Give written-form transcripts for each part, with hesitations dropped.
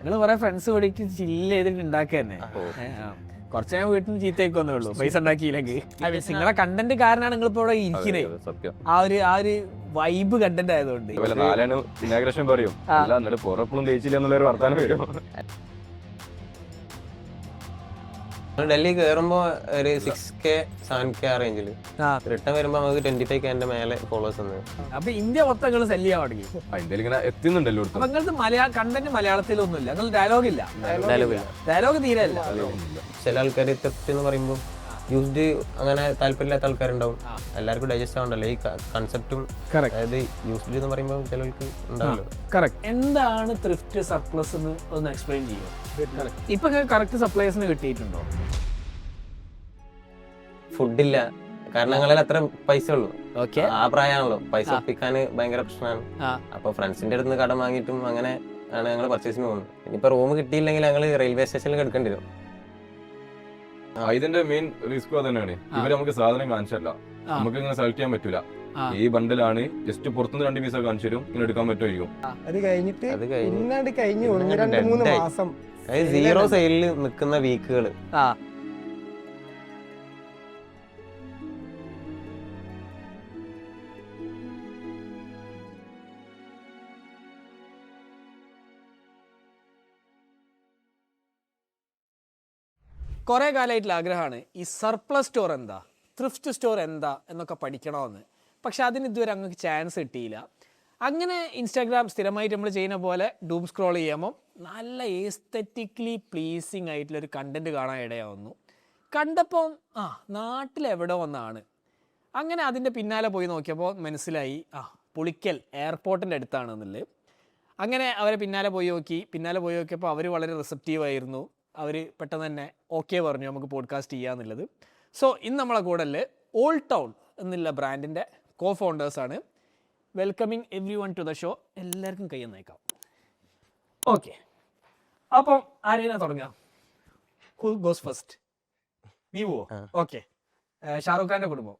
നിങ്ങൾ കുറെ ഫ്രണ്ട്സ് കൂടിയിട്ട് ചില്ല് ചെയ്തിട്ട് ഉണ്ടാക്കുക തന്നെ. കുറച്ച് ഞാൻ വീട്ടിൽ നിന്ന് ചീത്തയൊക്കെ ഉള്ളൂ പൈസ ഉണ്ടാക്കിയില്ലെങ്കിൽ. നിങ്ങളെ കണ്ടന്റ് കാരനാണ് നിങ്ങൾ ഇപ്പോൾ ഇവിടെ ഇരിക്കുന്നത്. ആ ഒരു വൈബ് കണ്ടന്റ് ആയതുകൊണ്ട് ഇനാഗ്രേഷൻ പറയും എന്നിട്ട് പുറപ്പൊന്നും തേച്ചില്ല എന്നുള്ളൊരു വർത്താനം വരും. ഡൽഹി കയറുമ്പോ ഒരു 6K 7K ആ റേഞ്ചില്, റിട്ടേൺ വരുമ്പോ നമുക്ക് 25K മേലെ ഫോളോവേഴ്സ് ഉണ്ട്. അപ്പൊ ഇന്ത്യ മൊത്തം നിങ്ങൾ സെല് ചെയ്യാൻ തുടങ്ങി. ഇന്ത്യയിൽ ഇങ്ങനെ എത്തുന്നുണ്ടല്ലോ. അപ്പൊ നിങ്ങൾക്ക് കണ്ടന്റ് മലയാളത്തിലൊന്നുമില്ല, നിങ്ങൾ ഡയലോഗ് ഇല്ല, ഡയലോഗ് തീരെ ഇല്ല. ചില ആൾക്കാർ തെറ്റ് എന്ന് പറയുമ്പോൾ യൂസ്ഡ് അങ്ങനെ താല്പര്യമില്ലാത്ത ആൾക്കാരുണ്ടാവും. എല്ലാവർക്കും ഡൈജസ്റ്റ് ആവണ്ടല്ലോ ഈ കൺസെപ്റ്റും. അതായത് യൂസ്ഡ് എന്ന് പറയുമ്പോൾ ചിലർക്ക് ഉണ്ടാവല്ലോ. എന്താണ് ത്രിഫ്റ്റ് സർപ്ലസ് എന്ന് ഒന്ന് എക്സ്പ്ലെയിൻ ചെയ്യും. ഇപ്പൊ കറക്റ്റ് സപ്ലൈസിന് കിട്ടിയിട്ടുണ്ടോ? ഫുഡില്ല, കാരണം ഞങ്ങളിൽ അത്ര പൈസ ഉള്ളൂ. ആ പ്രായമാണല്ലോ, പൈസ ഒപ്പിക്കാൻ ഭയങ്കര പ്രശ്നമാണ്. അപ്പൊ ഫ്രണ്ട്സിന്റെ അടുത്ത് കടം വാങ്ങിയിട്ടും അങ്ങനെ ആണ് ഞങ്ങൾ പർച്ചേസിന് പോകുന്നത്. ഇനിയിപ്പോ റൂം കിട്ടിയില്ലെങ്കിൽ ഞങ്ങൾ റെയിൽവേ സ്റ്റേഷനിൽ എടുക്കേണ്ടി വരും. ഇതിന്റെ മെയിൻ റിസ്ക് തന്നെയാണ്. ഇവര് നമുക്ക് സാധനം കാണിച്ചല്ല, നമുക്ക് ഇങ്ങനെ സെലക്ട് ചെയ്യാൻ പറ്റൂല. ഈ ബണ്ടിലാണ് ജസ്റ്റ് പുറത്തുനിന്ന് 2 പീസ് കാണിച്ചു തരും, ഇങ്ങനെ എടുക്കാൻ പറ്റുമായിരിക്കും. അത് കഴിഞ്ഞിട്ട് കഴിഞ്ഞ് 1-2-3 മാസം സീറോ സെയിലിൽ നിൽക്കുന്ന വീക്കുകള്. കുറേ കാലമായിട്ടുള്ള ആഗ്രഹമാണ് ഈ സർപ്ലസ് സ്റ്റോർ എന്താ, ത്രിഫ്റ്റ് സ്റ്റോർ എന്താ എന്നൊക്കെ പഠിക്കണമെന്ന്. പക്ഷെ അതിന് ഇതുവരെ അങ്ങക്ക് ചാൻസ് കിട്ടിയില്ല. അങ്ങനെ ഇൻസ്റ്റാഗ്രാം സ്ഥിരമായിട്ട് നമ്മൾ ചെയ്യുന്ന പോലെ ഡൂം സ്ക്രോൾ ചെയ്യുമ്പോൾ നല്ല ഏസ്തെറ്റിക്കലി പ്ലീസിങ് ആയിട്ടുള്ളൊരു കണ്ടൻറ്റ് കാണാൻ ഇടയാവുന്നു. കണ്ടപ്പോൾ നാട്ടിലെവിടെ ഒന്നാണ്. അങ്ങനെ അതിൻ്റെ പിന്നാലെ പോയി നോക്കിയപ്പോൾ മനസ്സിലായി പുളിക്കൽ എയർപോർട്ടിൻ്റെ അടുത്താണെന്നുള്ളത്. അങ്ങനെ അവരെ പിന്നാലെ പോയി നോക്കിയപ്പോൾ അവർ വളരെ റിസപ്റ്റീവായിരുന്നു. അവർ പെട്ടെന്ന് തന്നെ ഓക്കെ പറഞ്ഞു നമുക്ക് പോഡ്കാസ്റ്റ് ചെയ്യാന്നുള്ളത്. സോ ഇന്ന് നമ്മളെ കൂടെ ഓൾഡ് ടൗൺ എന്നുള്ള ബ്രാൻഡിൻ്റെ കോ ഫൗണ്ടേഴ്സാണ്. Welcoming everyone to the show. എല്ലാവർക്കും കൈ നയിക്കാം. ഓക്കെ, അപ്പം ആരെയാണ് തുടങ്ങാം? Who goes first? നീ പോവോ? ഓക്കെ, ഷാറൂഖ് ഖാന്റെ കുടുംബം.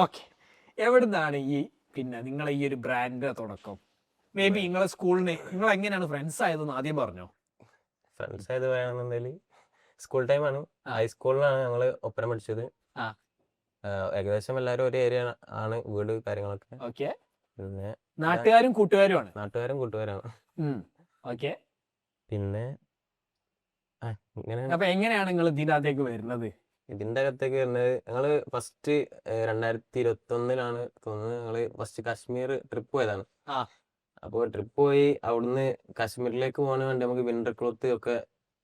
ഓക്കെ, എവിടുന്നാണ് നിങ്ങളെ ഈ ഒരു ബ്രാൻഡിന്റെ തുടക്കം? മേ ബി നിങ്ങളെ സ്കൂളിന് നിങ്ങൾ എങ്ങനെയാണ് ഫ്രണ്ട്സ് ആയതെന്ന് ആദ്യം പറഞ്ഞോ. ഫ്രണ്ട്സ് ആയത് പറയാണെന്നുണ്ടെങ്കിൽ സ്കൂൾ ടൈമാണ്. ഹൈസ്കൂളിലാണ് ഞങ്ങള് ഒപ്പന പഠിച്ചത്. ഏകദേശം എല്ലാവരും ഒരേ ഏരിയ ആണ്, വീട് കാര്യങ്ങളൊക്കെ. ഓക്കെ, പിന്നെ നാട്ടുകാരും കൂട്ടുകാരുമാണ്. ഓക്കെ, പിന്നെ എങ്ങനെയാണ് നിങ്ങൾ ഇതിന്റെ അകത്തേക്ക് വരുന്നത്? ഇതിന്റെ അകത്തേക്ക് വരുന്നത് ഞങ്ങള് ഫസ്റ്റ് 2021 തോന്നുന്നത് ഞങ്ങള് ഫസ്റ്റ് കാശ്മീർ ട്രിപ്പ് പോയതാണ്. അപ്പോൾ ട്രിപ്പ് പോയി അവിടുന്ന് കാശ്മീരിലേക്ക് പോകാൻ വേണ്ടി നമുക്ക് വിന്റർ ക്ലോത്ത് ഒക്കെ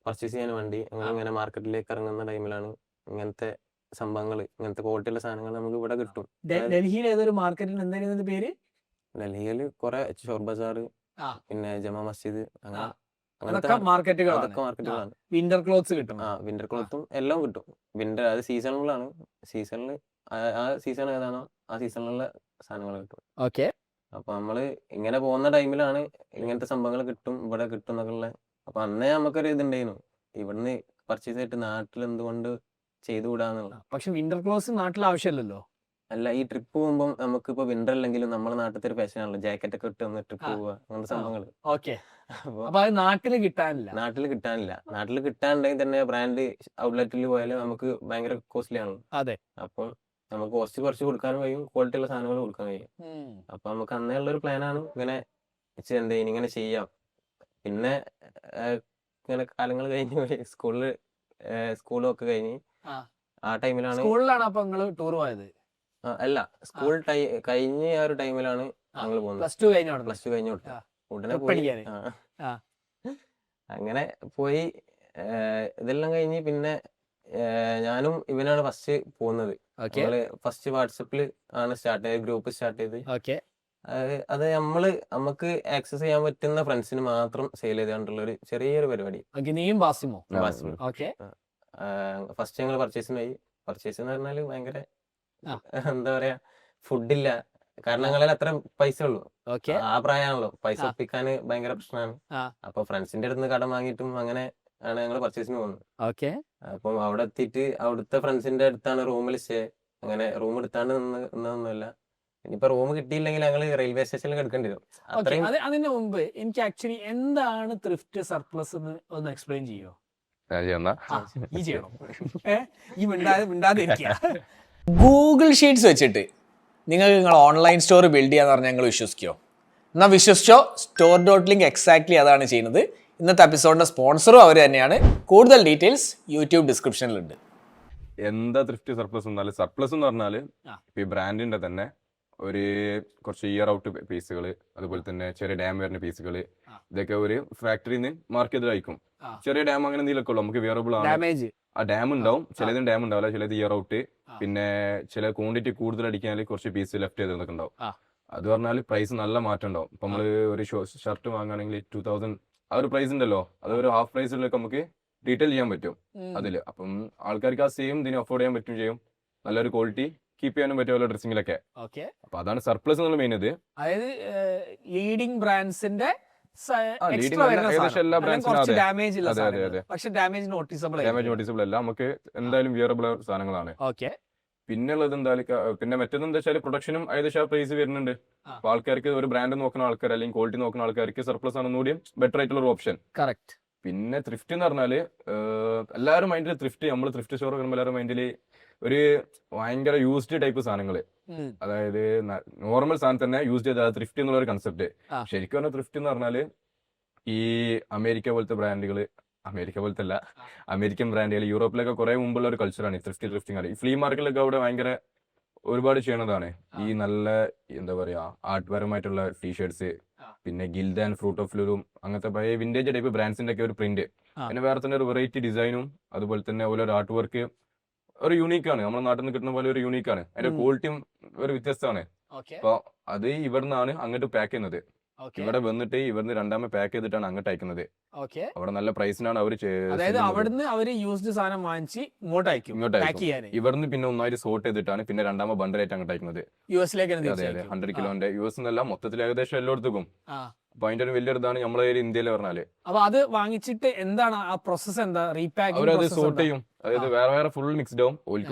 പർച്ചേസ് ചെയ്യാൻ വേണ്ടി ഇങ്ങനെ മാർക്കറ്റിലേക്ക് ഇറങ്ങുന്ന ടൈമിലാണ് ഇങ്ങനത്തെ സംഭവങ്ങൾ, ഇങ്ങനത്തെ ക്വാളിറ്റിയുള്ള സാധനങ്ങൾ നമുക്ക് ഇവിടെ കിട്ടും. ഡൽഹിയിൽ ഏതൊരു മാർക്കറ്റിൽ എന്തായിരുന്നു പേര്? ഡൽഹിയിൽ കുറെ ചോർ ബസാർ, പിന്നെ ജമാ മസ്ജിദ്, അതൊക്കെ മാർക്കറ്റുകളാണ്. വിന്റർ ക്ലോത്ത്സ് കിട്ടും. വിന്റർ ക്ലോത്തും എല്ലാം കിട്ടും. വിന്റർ അത് സീസണലാണ്. സീസണിൽ ആ സീസൺ ഏതാണോ ആ സീസണിലുള്ള സാധനങ്ങൾ കിട്ടും. ഓക്കെ, അപ്പൊ നമ്മള് ഇങ്ങനെ പോകുന്ന ടൈമിലാണ് ഇങ്ങനത്തെ സംഭവങ്ങൾ ഇവിടെ കിട്ടും എന്നൊക്കെ. അപ്പൊ അന്നേ നമുക്കൊരു ഇതുണ്ടായിരുന്നു, ഇവിടുന്ന് പർച്ചേസ് ചെയ്തിട്ട് നാട്ടിൽ എന്തുകൊണ്ട് ചെയ്തുകൂടാന്നുള്ള. പക്ഷെ വിന്റർ ക്ലോത്ത്സ് നാട്ടിൽ ആവശ്യമില്ലല്ലോ. അല്ല, ഈ ട്രിപ്പ് പോകുമ്പോൾ നമുക്കിപ്പോ വിന്റർ അല്ലെങ്കിലും നമ്മളെ നാട്ടിലത്തെ ഒരു ഫാഷൻ ആണല്ലോ, ജാക്കറ്റ് ഒക്കെ ഇട്ട് വന്ന് ട്രിപ്പ് പോവുക, അങ്ങനത്തെ സംഭവങ്ങള്. അപ്പൊ അത് നാട്ടിൽ കിട്ടാനില്ല. നാട്ടിൽ കിട്ടാനുണ്ടെങ്കിൽ തന്നെ ബ്രാൻഡ് ഔട്ട്ലെറ്റിൽ പോയാലും നമുക്ക് ഭയങ്കര കോസ്റ്റ്ലി ആണല്ലോ. അതെ, അപ്പോൾ നമുക്ക് കോസ്റ്റ് കുറച്ച് കൊടുക്കാനും കഴിയും, ക്വാളിറ്റി ഉള്ള സാധനങ്ങൾ കൊടുക്കാൻ കഴിയും. അപ്പൊ നമുക്ക് അന്നേ ഉള്ളൊരു പ്ലാനാണ് ഇങ്ങനെ ചെയ്യാം. പിന്നെ ഇങ്ങനെ കാലങ്ങൾ കഴിഞ്ഞ് സ്കൂളും ഒക്കെ കഴിഞ്ഞ് ആ ടൈമിലാണ് അപ്പൊ നിങ്ങള് ടൂർ പോയത്? അല്ല, സ്കൂൾ കഴിഞ്ഞ ആ ഒരു ടൈമിലാണ് ഞങ്ങൾ പോകുന്നത്. പ്ലസ് ടു കഴിഞ്ഞു ഉടനെ പോയി. അങ്ങനെ പോയി ഇതെല്ലാം കഴിഞ്ഞ് പിന്നെ ഞാനും ഇവനാണ് ഫസ്റ്റ് പോകുന്നത്. ഫസ്റ്റ് വാട്സപ്പിൽ ആണ് സ്റ്റാർട്ട് ചെയ്ത്, ഗ്രൂപ്പ് സ്റ്റാർട്ട് ചെയ്ത്. അത് നമുക്ക് ആക്സസ് ചെയ്യാൻ പറ്റുന്ന ഫ്രണ്ട്സിന് മാത്രം സെയിൽ ചെയ്തുകൊണ്ടുള്ള ഒരു ചെറിയൊരു പരിപാടി. ഫസ്റ്റ് ഞങ്ങൾ പർച്ചേസ് എന്ന് പറഞ്ഞാല് ഭയങ്കര എന്താ പറയാ, ഫുഡില്ല, കാരണം ഞങ്ങളിൽ അത്ര പൈസ ഉള്ളൂ. ആ പ്രായമാണല്ലോ, പൈസ ഒപ്പിക്കാൻ ഭയങ്കര പ്രശ്നമാണ്. അപ്പൊ ഫ്രണ്ട്സിന്റെ അടുത്ത് കടം വാങ്ങിയിട്ടും അങ്ങനെ ആണ് ഞങ്ങൾ പർച്ചേസിന് പോകുന്നത്. അപ്പം അവിടെ എത്തിയിട്ട് അവിടുത്തെ ഫ്രണ്ട്സിന്റെ അടുത്താണ് റൂമിൽ സ്റ്റേ. അങ്ങനെ റൂം എടുത്താണ്ട് നിന്നൊന്നുമില്ല, ഇനിയിപ്പോ റൂം കിട്ടിയില്ലെങ്കിൽ ഞങ്ങള് റെയിൽവേ സ്റ്റേഷനിൽ എടുക്കേണ്ടി വരും. അത്രയും അതിന് മുമ്പ് എനിക്ക് ആക്ച്വലി എന്താണ് ത്രിഫ്റ്റ് സർപ്ലസ് എന്ന് ഒന്ന് എക്സ്പ്ലെയിൻ ചെയ്യോ? ഈ ചെയ്യണം. ഈ മിണ്ടാതെ ഗൂഗിൾ ഷീറ്റ്സ് വെച്ചിട്ട് നിങ്ങൾ ഓൺലൈൻ സ്റ്റോർ ബിൽഡ് ചെയ്യാന്ന് പറഞ്ഞാൽ ഞങ്ങൾ വിശ്വസിക്കോ? എന്നാൽ വിശ്വസിച്ചോ, സ്റ്റോർ.ലിങ്ക് എക്സാക്ട്ലി അതാണ് ചെയ്യുന്നത്. ഇന്നത്തെ എപ്പിസോഡിന്റെ സ്പോൺസറും അവർ തന്നെയാണ്. കൂടുതൽ ഡീറ്റെയിൽസ് യൂട്യൂബ് ഡിസ്ക്രിപ്ഷനിലുണ്ട്. എന്താ ത്രിഫ്റ്റ് സർപ്ലസ് എന്നാൽ, സർപ്ലസ് എന്ന് പറഞ്ഞാല് ഇപ്പൊ ഈ ബ്രാൻഡിന്റെ തന്നെ ഒരു കുറച്ച് ഇയർ ഔട്ട് പീസുകൾ, അതുപോലെ തന്നെ ചെറിയ ഡാം വരുന്ന പീസുകൾ, ഇതൊക്കെ ഒരു ഫാക്ടറിയിൽ നിന്ന് മാർക്ക് ചെയ്ത് അയക്കും. ചെറിയ ഡാം അങ്ങനെ എന്തെങ്കിലുമൊക്കെ ഉള്ളൂ, നമുക്ക് വിയറബിൾ ആണ്. ആ ഡാം ഉണ്ടാവും, ചിലതിന് ഡാം ഉണ്ടാവില്ല, ചിലത് ഇയർ ഔട്ട്, പിന്നെ ചില ക്വാണ്ടിറ്റി കൂടുതൽ അടിക്കാൻ കുറച്ച് പീസ് ലെഫ്റ്റ് ചെയ്തൊക്കെ ഉണ്ടാവും. അത് പറഞ്ഞാൽ പ്രൈസ് നല്ല മാറ്റം ഉണ്ടാവും. ഇപ്പൊ നമ്മള് ഒരു ഷർട്ട് വാങ്ങുകയാണെങ്കിൽ 2000 ആ ഒരു പ്രൈസ് ഉണ്ടല്ലോ, അത് ഒരു ഹാഫ് പ്രൈസിലൊക്കെ നമുക്ക് ഡീറ്റെയിൽ ചെയ്യാൻ പറ്റും അതില്. അപ്പം ആൾക്കാർക്ക് ആ സെയിം ഇതിന് അഫോർഡ് ചെയ്യാൻ പറ്റും ചെയ്യും, നല്ലൊരു ക്വാളിറ്റി കീപ്പ് ചെയ്യാനും പറ്റുമല്ലോ ഡ്രസ്സിങ്ങിലൊക്കെ. അപ്പൊ അതാണ് സർപ്ലസ് എന്നുള്ള മെയിൻ. ഇത് അതായത് ലീഡിംഗ് ബ്രാൻഡ്സിന്റെ ഏകദേശം എല്ലാ ബ്രാൻഡ്സിനും ഡാമേജ് നോട്ടീസബിൾ അല്ല, നമുക്ക് എന്തായാലും വിയറബിൾ സാധനങ്ങളാണ്. പിന്നെ ഉള്ളത് പിന്നെ മറ്റേതെന്താ വെച്ചാൽ പ്രൊഡക്ഷനും ഏകദേശം ആ പ്രൈസ് വരുന്നുണ്ട്. അപ്പൊ ആൾക്കാർക്ക് ഒരു ബ്രാൻഡ് നോക്കുന്ന ആൾക്കാർ അല്ലെങ്കിൽ ക്വാളിറ്റി നോക്കുന്ന ആൾക്കാർക്ക് സർപ്ലസ് ആണ് ഒന്നുകൂടി ബെറ്റർ ആയിട്ടുള്ള ഒരു ഓപ്ഷൻ. കറക്റ്റ്. പിന്നെ ത്രിഫ്റ്റ് എന്ന് പറഞ്ഞാല് എല്ലാവരും മൈൻഡിൽ നമ്മൾ ത്രിഫ്റ്റ് സ്റ്റോർ വരുമ്പോൾ എല്ലാവരും മൈൻഡിൽ ഒരു ഭയങ്കര യൂസ്ഡ് ടൈപ്പ് സാധനങ്ങള്, അതായത് നോർമൽ സാധനം തന്നെ യൂസ് ചെയ്ത ത്രിഫ്റ്റ് എന്നുള്ള ഒരു കൺസെപ്റ്റ്. ശരിക്കും പറഞ്ഞാൽ ത്രിഫ്റ്റ് എന്ന് പറഞ്ഞാല് ഈ അമേരിക്ക പോലത്തെ ബ്രാൻഡുകൾ, അമേരിക്ക പോലത്തെ അല്ല, അമേരിക്കൻ ബ്രാൻഡുകൾ, യൂറോപ്പിലൊക്കെ കുറെ മുമ്പുള്ള ഒരു കൾച്ചറാണ് ത്രിഫ്റ്റിംഗ്. ഈ ഫ്ലീ മാർക്കറ്റിലൊക്കെ അവിടെ ഭയങ്കര ഒരുപാട് ചെയ്യണതാണ്. ഈ നല്ല എന്താ പറയാ ആർട്ട് പരമായിട്ടുള്ള ടീഷർട്സ്, പിന്നെ ഗിൽഡ് ആൻഡ് ഫ്രൂട്ട് ഓഫ് ലൂറും അങ്ങനത്തെ പഴയ വിന്റേജ് ടൈപ്പ് ബ്രാൻഡ്സിന്റെ ഒക്കെ ഒരു പ്രിന്റ്, പിന്നെ വേറെ തന്നെ ഒരു വെറൈറ്റി ഡിസൈനും, അതുപോലെ തന്നെ ഒരു ആർട്ട് വർക്ക് ഒരു യൂണീക്കാണ്. നമ്മുടെ നാട്ടിൽ നിന്ന് കിട്ടുന്ന പോലെ ഒരു യൂണീക്കാണ്. അതിന്റെ ക്വാളിറ്റിയും ഒരു വ്യത്യസ്തമാണ്. അപ്പൊ അത് ഇവിടുന്നാണ് അങ്ങോട്ട് പാക്ക് ചെയ്യുന്നത്. ഇവിടെ വന്നിട്ട് ഇവിടുന്ന് രണ്ടാമത് പാക്ക് ചെയ്തിട്ടാണ് അങ്ങോട്ട് അയക്കുന്നത്. അവിടെ നല്ല പ്രൈസിനാണ് അവർ യൂസ്ഡ് സാധനം വാങ്ങിച്ച് ഇങ്ങോട്ട് അയക്കും. ഇവിടുന്ന് പിന്നെ ഒന്നായിട്ട് സോർട്ട് ചെയ്തിട്ടാണ് പിന്നെ രണ്ടാമത് ബണ്ടലായിട്ട് അങ്ങോട്ട് അയക്കുന്നത്. അതെ 100 കിലോന്റെ US എന്നല്ല, മൊത്തത്തിൽ ഏകദേശം എല്ലായിടത്തും. അപ്പൊ അതിന്റെ ഒരു വലിയൊരു ഇതാണ് നമ്മളെ ഇന്ത്യയിൽ പറഞ്ഞാല്. അപ്പൊ അത് വാങ്ങിച്ചിട്ട് എന്താണ് ആ പ്രോസസ്? എന്താ റീപാക്കിംഗ്? അവരത് സോർട്ട് ചെയ്യും, അതായത് വേറെ ഫുൾ മിക്സ്ഡ് ആവും.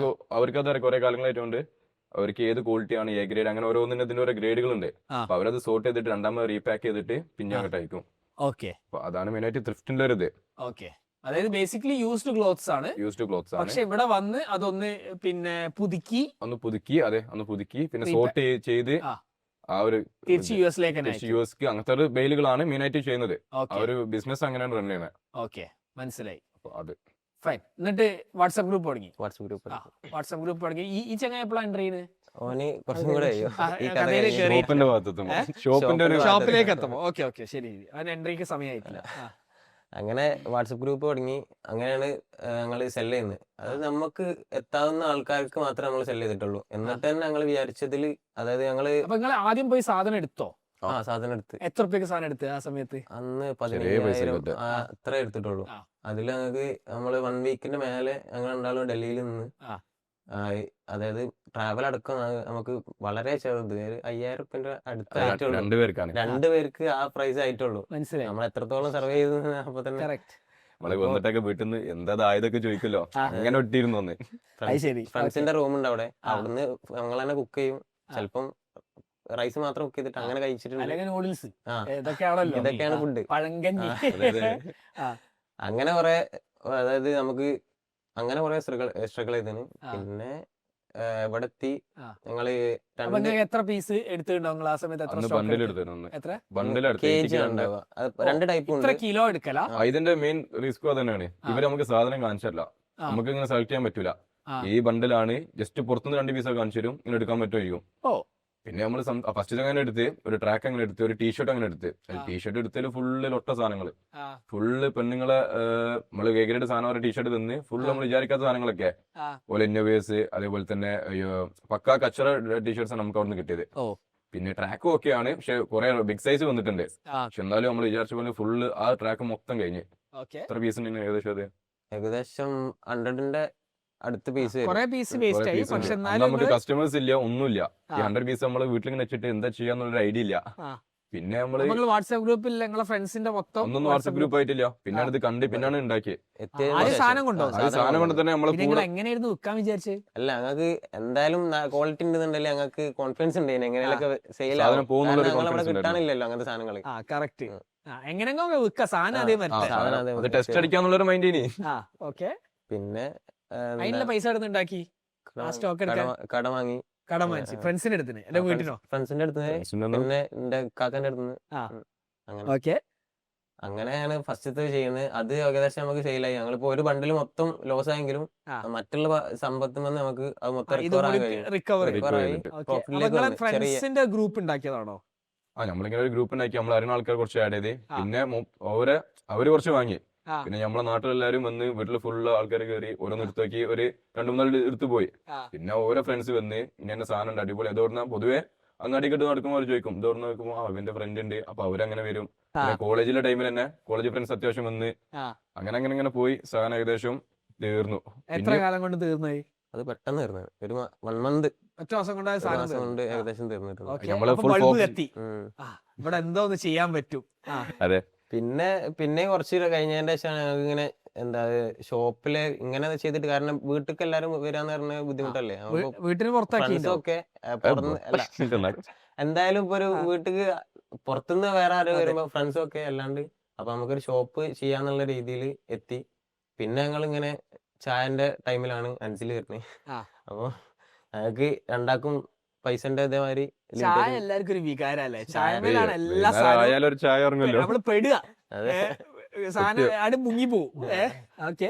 അവർക്ക് അത് കുറെ കാലങ്ങളായിട്ടുണ്ട്, അവർക്ക് ഏത് ക്വാളിറ്റിയാണ്, എ ഗ്രേഡ്, അങ്ങനെ ഓരോന്നിന്റെ ഓരോ ഗ്രേഡുകളുണ്ട്. അപ്പൊ അവരത് സോർട്ട് ചെയ്തിട്ട് രണ്ടാമത് റീപാക്ക് ചെയ്തിട്ട് പിന്നെ അങ്ങോട്ട് അയക്കും. അപ്പൊ അതാണ് മെയിൻ ആയിട്ട് ത്രിഫ്റ്റിന്റെ ഒരു ഇത്. അതായത് ബേസിക്കലി യൂസ്ഡ് ക്ലോത്ത്സ് ആണ്. പക്ഷെ ഇവിടെ വന്ന് അതൊന്ന് പിന്നെ പുതുക്കി അതെ ഒന്ന് പുതുക്കി പിന്നെ സോർട്ട് ചെയ്ത് ആ ഒരു യുഎസ്ക്ക് അങ്ങനത്തെ ഒരു ബെയിലുകളാണ് മെയിൻ ആയിട്ട് ചെയ്യുന്നത്. ആ ഒരു ബിസിനസ് അങ്ങനെയാണ് റൺ ചെയ്യുന്നത്. മനസ്സിലായി. അത് ഫൈൻ. എന്നിട്ട് വാട്സ്ആപ്പ് ഗ്രൂപ്പ് തുടങ്ങി. ഈ ചങ്ങായി എപ്പോഴാണ് എൻ്റർ ചെയ്യുന്നത്? ഷോപ്പിലേക്ക് എത്തുമ്പോ ശരി, അതിന് എൻട്രിക്ക് സമയമായിട്ടില്ല. അങ്ങനെ വാട്സപ്പ് ഗ്രൂപ്പ് തുടങ്ങി. അങ്ങനെയാണ് ഞങ്ങൾ സെല് ചെയ്യുന്നത്. അത് നമുക്ക് എത്താവുന്ന ആൾക്കാർക്ക് മാത്രമേ നമ്മൾ സെല് ചെയ്തിട്ടുള്ളൂ. എന്നിട്ട് തന്നെ ഞങ്ങൾ വിചാരിച്ചതിൽ, അതായത് ഞങ്ങള് ആദ്യം പോയി സാധനം എടുത്തോ? സാധനം എടുത്ത്. എത്ര രൂപയ്ക്ക് സാധനം എടുത്ത് ആ സമയത്ത്? അന്ന് 15,000 അത്ര എടുത്തിട്ടുള്ളൂ. അതിൽ ഞങ്ങൾക്ക് നമ്മള് 1 വീക്കിന്റെ മേലെ ഞങ്ങൾ രണ്ടാളും ഡൽഹിയിൽ നിന്ന്, അതായത് ട്രാവൽ അടക്കം നമുക്ക് വളരെ ചെറുത് 5,000 റുപ്യന്റെ അടുത്തായിട്ടുള്ളൂ. 2 പേർക്ക് ആ പ്രൈസ് ആയിട്ടുള്ളൂ. മനസ്സിലായി നമ്മൾ എത്രത്തോളം സർവേ ചെയ്തു. അപ്പൊ തന്നെ വന്നിട്ടൊക്കെ വീട്ടിൽ നിന്ന് എന്താ ആയതൊക്കെ ചോദിക്കല്ലോ, അങ്ങനെ ഒട്ടിയിരുന്നു. ഫ്രണ്ട്സിന്റെ റൂം ഉണ്ട് അവിടെ, അവിടുന്ന് ഞങ്ങൾ തന്നെ കുക്ക് ചെയ്യും. ചിലപ്പം റൈസ് മാത്രം കുക്ക് ചെയ്തിട്ട് അങ്ങനെ കഴിച്ചിട്ടുണ്ട്. ഇതൊക്കെയാണ് ഫുഡ്. അങ്ങനെ കുറെ, അതായത് നമുക്ക് അങ്ങനെ കുറെ സ്ട്രഗിൾ ചെയ്തതിന്. പിന്നെ ഇവിടെ എത്തി ഞങ്ങള് എത്ര പീസ് എടുത്തിട്ടുണ്ടാവും ആ സമയത്ത്? KG ഉണ്ടാവുക. 2 ടൈപ്പ് ഉണ്ട്. കിലോ എടുക്കല. ഇതിന്റെ മെയിൻ റിസ്ക് തന്നെയാണ്. ഇവര് നമുക്ക് സാധനം കാണിച്ചല്ല, നമുക്ക് ഇങ്ങനെ സെലക്ട് ചെയ്യാൻ പറ്റൂല. ഈ ബണ്ടിലാണ് ജസ്റ്റ് പുറത്തുനിന്ന് 2 പീസ് കാണിച്ചു തരും, ഇങ്ങനെ എടുക്കാൻ പറ്റുമായിരിക്കും. പിന്നെ നമ്മൾ ഫസ്റ്റ് അങ്ങനെ എടുത്ത് ഒരു ട്രാക്ക് അങ്ങനെ എടുത്ത് ഒരു ടീഷർട്ട് അങ്ങനെ എടുത്ത്. ടീഷർട്ട് എടുത്തതിൽ ഫുള്ള് ലൊട്ട സാധനങ്ങള്, ഫുള്ള് പെണ്ണുങ്ങളെ നമ്മള് വേഗമായിട്ട് സാധനം ഒരു ടീഷർട്ട് തന്ന് ഫുള്ള് നമ്മൾ വിചാരിക്കാത്ത സാധനങ്ങളൊക്കെ പോലെ ഇന്നോവേഴ്സ്, അതേപോലെ തന്നെ പക്കാ കച്ചറ ടീഷർട്സ് ആണ് നമുക്ക് അവിടെ നിന്ന് കിട്ടിയത്. പിന്നെ ട്രാക്കും ഒക്കെയാണ്, പക്ഷെ കുറെ ബിഗ് സൈസ് വന്നിട്ടുണ്ട്. പക്ഷെ എന്നാലും നമ്മൾ വിചാരിച്ച പോലെ ഫുള്ള് ആ ട്രാക്ക് മൊത്തം കഴിഞ്ഞ്. എത്ര പീസ് ഉണ്ട് ഏകദേശം? അത് ഏകദേശം 100ന്റെ അടുത്ത പീസ്. നമുക്ക് കസ്റ്റമേഴ്സ് ഇല്ല, ഒന്നുമില്ല. ഈ 100 പീസ് നമ്മള് വീട്ടിലിങ്ങനെ വെച്ചിട്ട് എന്താ ചെയ്യാന്നുള്ള ഐഡിയ ഇല്ല. പിന്നെ നമ്മള് നിങ്ങൾ വാട്സാപ്പ് ഗ്രൂപ്പിൽ നിങ്ങളെ ഫ്രണ്ട്സിന്റെ മൊത്തം ഒന്നൊന്നും വാട്സാപ്പ് ഗ്രൂപ്പ് ആയിട്ടില്ല. പിന്നെ അത് കണ്ട് പിന്നാണ് ഉണ്ടാക്കിയത്. ആര് സാധനം കൊണ്ടോ അത് സാധനം കൊണ്ട് തന്നെ നമ്മളെ നിങ്ങൾ കൂടെ എങ്ങനെയായിരുന്നു വിൽക്കാൻ വിചാരിച്ചത്? അല്ല ഞങ്ങൾക്ക് എന്തായാലും ക്വാളിറ്റി ഉണ്ടെന്നുണ്ടെങ്കിൽ ഞങ്ങൾക്ക് കോൺഫിഡൻസ് ഉണ്ട് എങ്ങനെയൊക്കെ സെയിൽ സാധനം ആവും. പോകുന്നുള്ള ഒരു ഞങ്ങൾ അവിടെ confidence ഉണ്ടായിരുന്നു. കിട്ടാനില്ലല്ലോ അങ്ങനത്തെ സാധനങ്ങൾ. ആ കറക്റ്റ്. എങ്ങനെയെങ്കിലും വിൽക്ക സാധനം അതേ മറ്റേ. സാധനം അതേ അത് മതി. ടെസ്റ്റ് അടിക്കാന്നുള്ളൊരു മൈൻഡ് ഇനി. ആ ഓക്കെ. പിന്നെ അതിനുള്ള പൈസ എടുത്ത് ഉണ്ടാക്കി ആ സ്റ്റോക്ക് എടുക്കാൻ കട വാങ്ങി കടം വാങ്ങിച്ചു ഫ്രണ്ട്സിന്റെ അടുത്തിന് എന്റെ വീട്ടിനോ? ഫ്രണ്ട്സിന്റെ അടുത്ത് പിന്നെ എന്റെ കാക്കന്റെ അടുത്ത് ആ അങ്ങനെ ഓക്കെ. അങ്ങനെയാണ് ഫസ്റ്റത്തെ ചെയ്യുന്നത്. അത് ഏകദേശം നമുക്ക് സെയിലായി. ഞങ്ങളിപ്പോ ഒരു ബണ്ടിൽ മൊത്തം ലോസ് ആയെങ്കിലും ആ. മറ്റുള്ള സമ്പത്തിൽ നിന്ന് നമുക്ക് അത് മൊത്തം ഇത് റിക്കവർ ആയി കഴിഞ്ഞു. റിക്കവർ Recover ആയി. ചെയ്തിട്ട്. പ്രോഫിറ്റിലേക്ക് നിങ്ങളെ വന്നു. ചെറിയ ഫ്രണ്ട്സിന്റെ ഗ്രൂപ്പ് ഉണ്ടാക്കിയതാണോ? നമ്മളിങ്ങനെ ഒരു ഗ്രൂപ്പ് ഉണ്ടാക്കി, നമ്മൾ അറിയുന്ന ആൾക്കാർ കുറച്ച് ആഡ് ചെയ്ത്, ആ. പിന്നെ അവര് കുറച്ച് വാങ്ങി. ആ. പിന്നെ നമ്മളെ നാട്ടിലെല്ലാരും വന്ന് വീട്ടിൽ ഫുള്ള് ആൾക്കാർ കയറി ഓരോന്ന് എടുത്ത് നോക്കി, ഒരു 2-3 എടുത്ത് പോയി. ആ. പിന്നെ ഓരോ ഫ്രണ്ട്സ് വന്ന് ഇങ്ങനെ സാധനം ഉണ്ട് അടിപൊളി, അതോർന്ന പൊതുവെ അങ്ങാടി കെട്ട് നടക്കുമ്പോൾ അവർ ചോദിക്കും, ഇതോർന്ന് നോക്കുമ്പോൾ അവന്റെ ഫ്രണ്ട് ഉണ്ട്, അപ്പൊ അവരങ്ങനെ വരും. പിന്നെ കോളേജിലെ ടൈമിൽ തന്നെ കോളേജ് ഫ്രണ്ട്സ് അത്യാവശ്യം വന്ന് ആ. അങ്ങനെ പോയി സാധനം ഏകദേശം തീർന്നു. എത്ര കാലം കൊണ്ട് തീർന്നായി? അത് പെട്ടെന്ന് തീർന്നത്. ഒരു 1 മന്ത് ഒറ്റ ദിവസം കൊണ്ടായ ഒരു സാധനം മാസം കൊണ്ട് തീർന്നു. ആ. ഏകദേശം തീർന്നിട്ടുണ്ട്. ഓക്കേ. നമ്മള് അപ്പൊ full ബൾബ് focus- കത്തി. ആ, ഇവിടെ എന്തോ ഒന്ന് ചെയ്യാൻ പറ്റും. ആ. അതെ. പിന്നെ കുറച്ച് കഴിഞ്ഞതിന്റെ ശേഷമാണ് ഞങ്ങൾക്ക് ഇങ്ങനെ എന്താ ഷോപ്പില് ഇങ്ങനെ ചെയ്തിട്ട്, കാരണം വീട്ടിലേക്ക് എല്ലാരും വരാന്ന് പറഞ്ഞ ബുദ്ധിമുട്ടല്ലേ. വീട്ടിന് പുറത്താക്കി ഫ്രണ്ട്സും ഒക്കെ അല്ല എന്തായാലും ഇപ്പൊ ഒരു വീട്ടിക്ക് പുറത്തുനിന്ന് വേറെ ആരും വരുമ്പോ ഫ്രണ്ട്സും ഒക്കെ അല്ലാണ്ട്, അപ്പൊ നമുക്കൊരു ഷോപ്പ് ചെയ്യാന്നുള്ള രീതിയിൽ എത്തി. പിന്നെ ഞങ്ങൾ ഇങ്ങനെ ചായന്റെ ടൈമിലാണ് അൻസിൽ വരുന്നത്. ആ. അപ്പൊ ഞങ്ങൾക്ക് രണ്ടാക്കും പൈസന്റെ ഇതേമാതിരി ചായ എല്ലാവർക്കും ഒരു വികാരല്ലേ. ചായ ചായ മേലാണ് എല്ലാ വൈകുന്നേരം സാധനവും. ആയാലും ഒരു ചായ ഇറങ്ങുമല്ലോ. നമ്മള് പെടുക. അതെ. സാധനം ആട് മുങ്ങി പോവും. ഓക്കെ.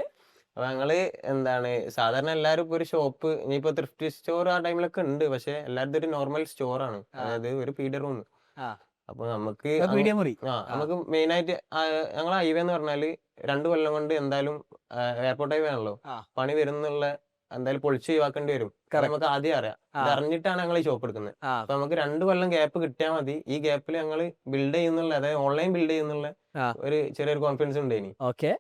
അപ്പൊ ഞങ്ങള് എന്താണ് സാധാരണ എല്ലാരും ഇപ്പൊ ഒരു ഷോപ്പ്, ഇനിയിപ്പോ ത്രിഫ്റ്റ് സ്റ്റോർ ആ ടൈമിലൊക്കെ ഉണ്ട്, പക്ഷെ എല്ലാവരുടെ ഒരു നോർമൽ സ്റ്റോറാണ്, അതായത് ഒരു പീഡിയ റൂം. ആ. അപ്പൊ നമുക്ക് പീടിയ മുറി. നമുക്ക് മെയിൻ ആയിട്ട് ഞങ്ങളെ ഹൈവേ എന്ന് പറഞ്ഞാല് 2 കൊല്ലം കൊണ്ട് എന്തായാലും എയർപോർട്ട് ഹൈവേ ആണല്ലോ, ആ. പണി വരുന്നുള്ള എന്തായാലും പൊളിച്ച് ഒഴിവാക്കേണ്ടി വരും. അത് നമുക്ക് ആദ്യം അറിയാം. ഇത് അറിഞ്ഞിട്ടാണ് ഞങ്ങൾ ഈ ഷോപ്പ് എടുക്കുന്നത്. ആ. അപ്പൊ നമുക്ക് 2 കൊല്ലം ഗ്യാപ്പ് കിട്ടിയാൽ മതി. ഈ ഗ്യാപ്പിൽ ഞങ്ങൾ ബിൽഡ് ചെയ്യുന്നുള്ള, അതായത് ഓൺലൈൻ ബിൽഡ് ചെയ്യുന്നുള്ള ആ. ഒരു ചെറിയൊരു കോൺഫിഡൻസ് ഉണ്ട് ഇനി. ഓക്കെ.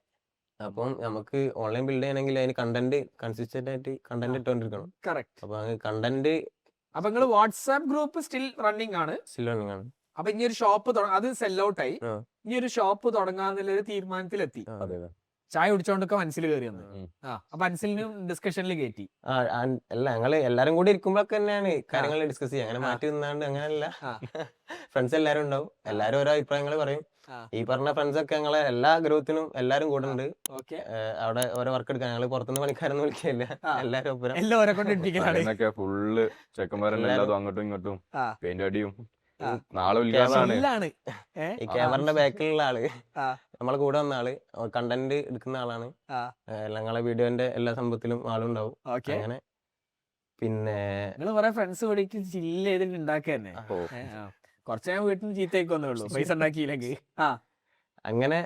അപ്പം നമുക്ക് ഓൺലൈൻ ബിൽഡ് ചെയ്യണമെങ്കിൽ അതിന് കണ്ടന്റ് കൺസിസ്റ്റന്റ് ആയിട്ട് കണ്ടന്റ് ഇട്ടുകൊണ്ടിരിക്കണം. കറക്റ്റ്. അപ്പൊ കണ്ടന്റ് അപ്പൊ നിങ്ങൾ വാട്സാപ്പ് ഗ്രൂപ്പ് സ്റ്റിൽ റണ്ണിങ് ആണ്. സിലോണിങ് ആണ്. അപ്പൊ ഇനി ഒരു ഷോപ്പ് അത് സെൽ ഔട്ട് ആയി. ആ. ഇനി ഒരു ഷോപ്പ് തുടങ്ങാന്നുള്ള ഒരു തീരുമാനത്തിലെത്തി. അതെ. ചായ കുടിച്ചോണ്ടൊക്കെ മനസ്സിൽ കയറി വന്നു. ഉം. ആ. അപ്പൊ അൻസിലിനും ഡിസ്കഷനിൽ കയറ്റി. അല്ല ഞങ്ങള് എല്ലാരും കൂടി ഇരിക്കുമ്പോഴൊക്കെ തന്നെയാണ് കാര്യങ്ങൾ ഡിസ്കസ് ചെയ്യുക. അങ്ങനെ ആ. മാറ്റി നിന്നാണ്ട് അങ്ങനെയല്ല. ആ. ഫ്രണ്ട്സ് എല്ലാരും ഉണ്ടാവും, എല്ലാരും ഓരോ അഭിപ്രായങ്ങൾ പറയും. ആ. ഈ പറഞ്ഞ ഫ്രണ്ട്സ് ഒക്കെ ഞങ്ങളെ എല്ലാ ഗ്രൂപ്പിനും എല്ലാരും കൂടെ ഉണ്ട്. ഓക്കെ. അവിടെ ഓരോ വർക്ക് എടുക്കാൻ ഞങ്ങള് പുറത്തുനിന്ന് പണിക്കാരൊന്നും വിളിക്കില്ല. ആ. എല്ലാരും ഒപ്പരം. എല്ലാം ഓരെ കൊണ്ട് ഇട്ടിക്കലാണ്. എന്നൊക്കെ ഫുള്ള് ചെക്കന്മാരെല്ലാം എല്ലാതും അങ്ങോട്ടും ഇങ്ങോട്ടും ആ. പെയിന്റ് അടിയും. ആ. നാളെ ഉദ്ഘാടനമാണ്. എല്ലാണ്. ഈ ക്യാമറന്റെ ബാക്കിലുള്ള ആള്, ആ. നമ്മളെ കൂടെ വന്ന ആള്, കണ്ടന്റ് എടുക്കുന്ന ആളാണ്. ആ. ഞങ്ങളെ വീഡിയോന്റെ എല്ലാ സംഭവത്തിലും ആളുണ്ടാവും. ഓക്കെ. അങ്ങനെ പിന്നെ നിങ്ങൾ കുറെ ഫ്രണ്ട്സ് കൂടിയിട്ട് ചില്ല് ചെയ്തിട്ട് ഉണ്ടാക്കുക തന്നെ. ഓ. കുറച്ച് ഞാൻ വീട്ടിൽ നിന്ന് ചീത്തയൊക്കെ വന്നേ ഉള്ളൂ പൈസ ഉണ്ടാക്കിയില്ലെങ്കിൽ. ആ. അങ്ങനെ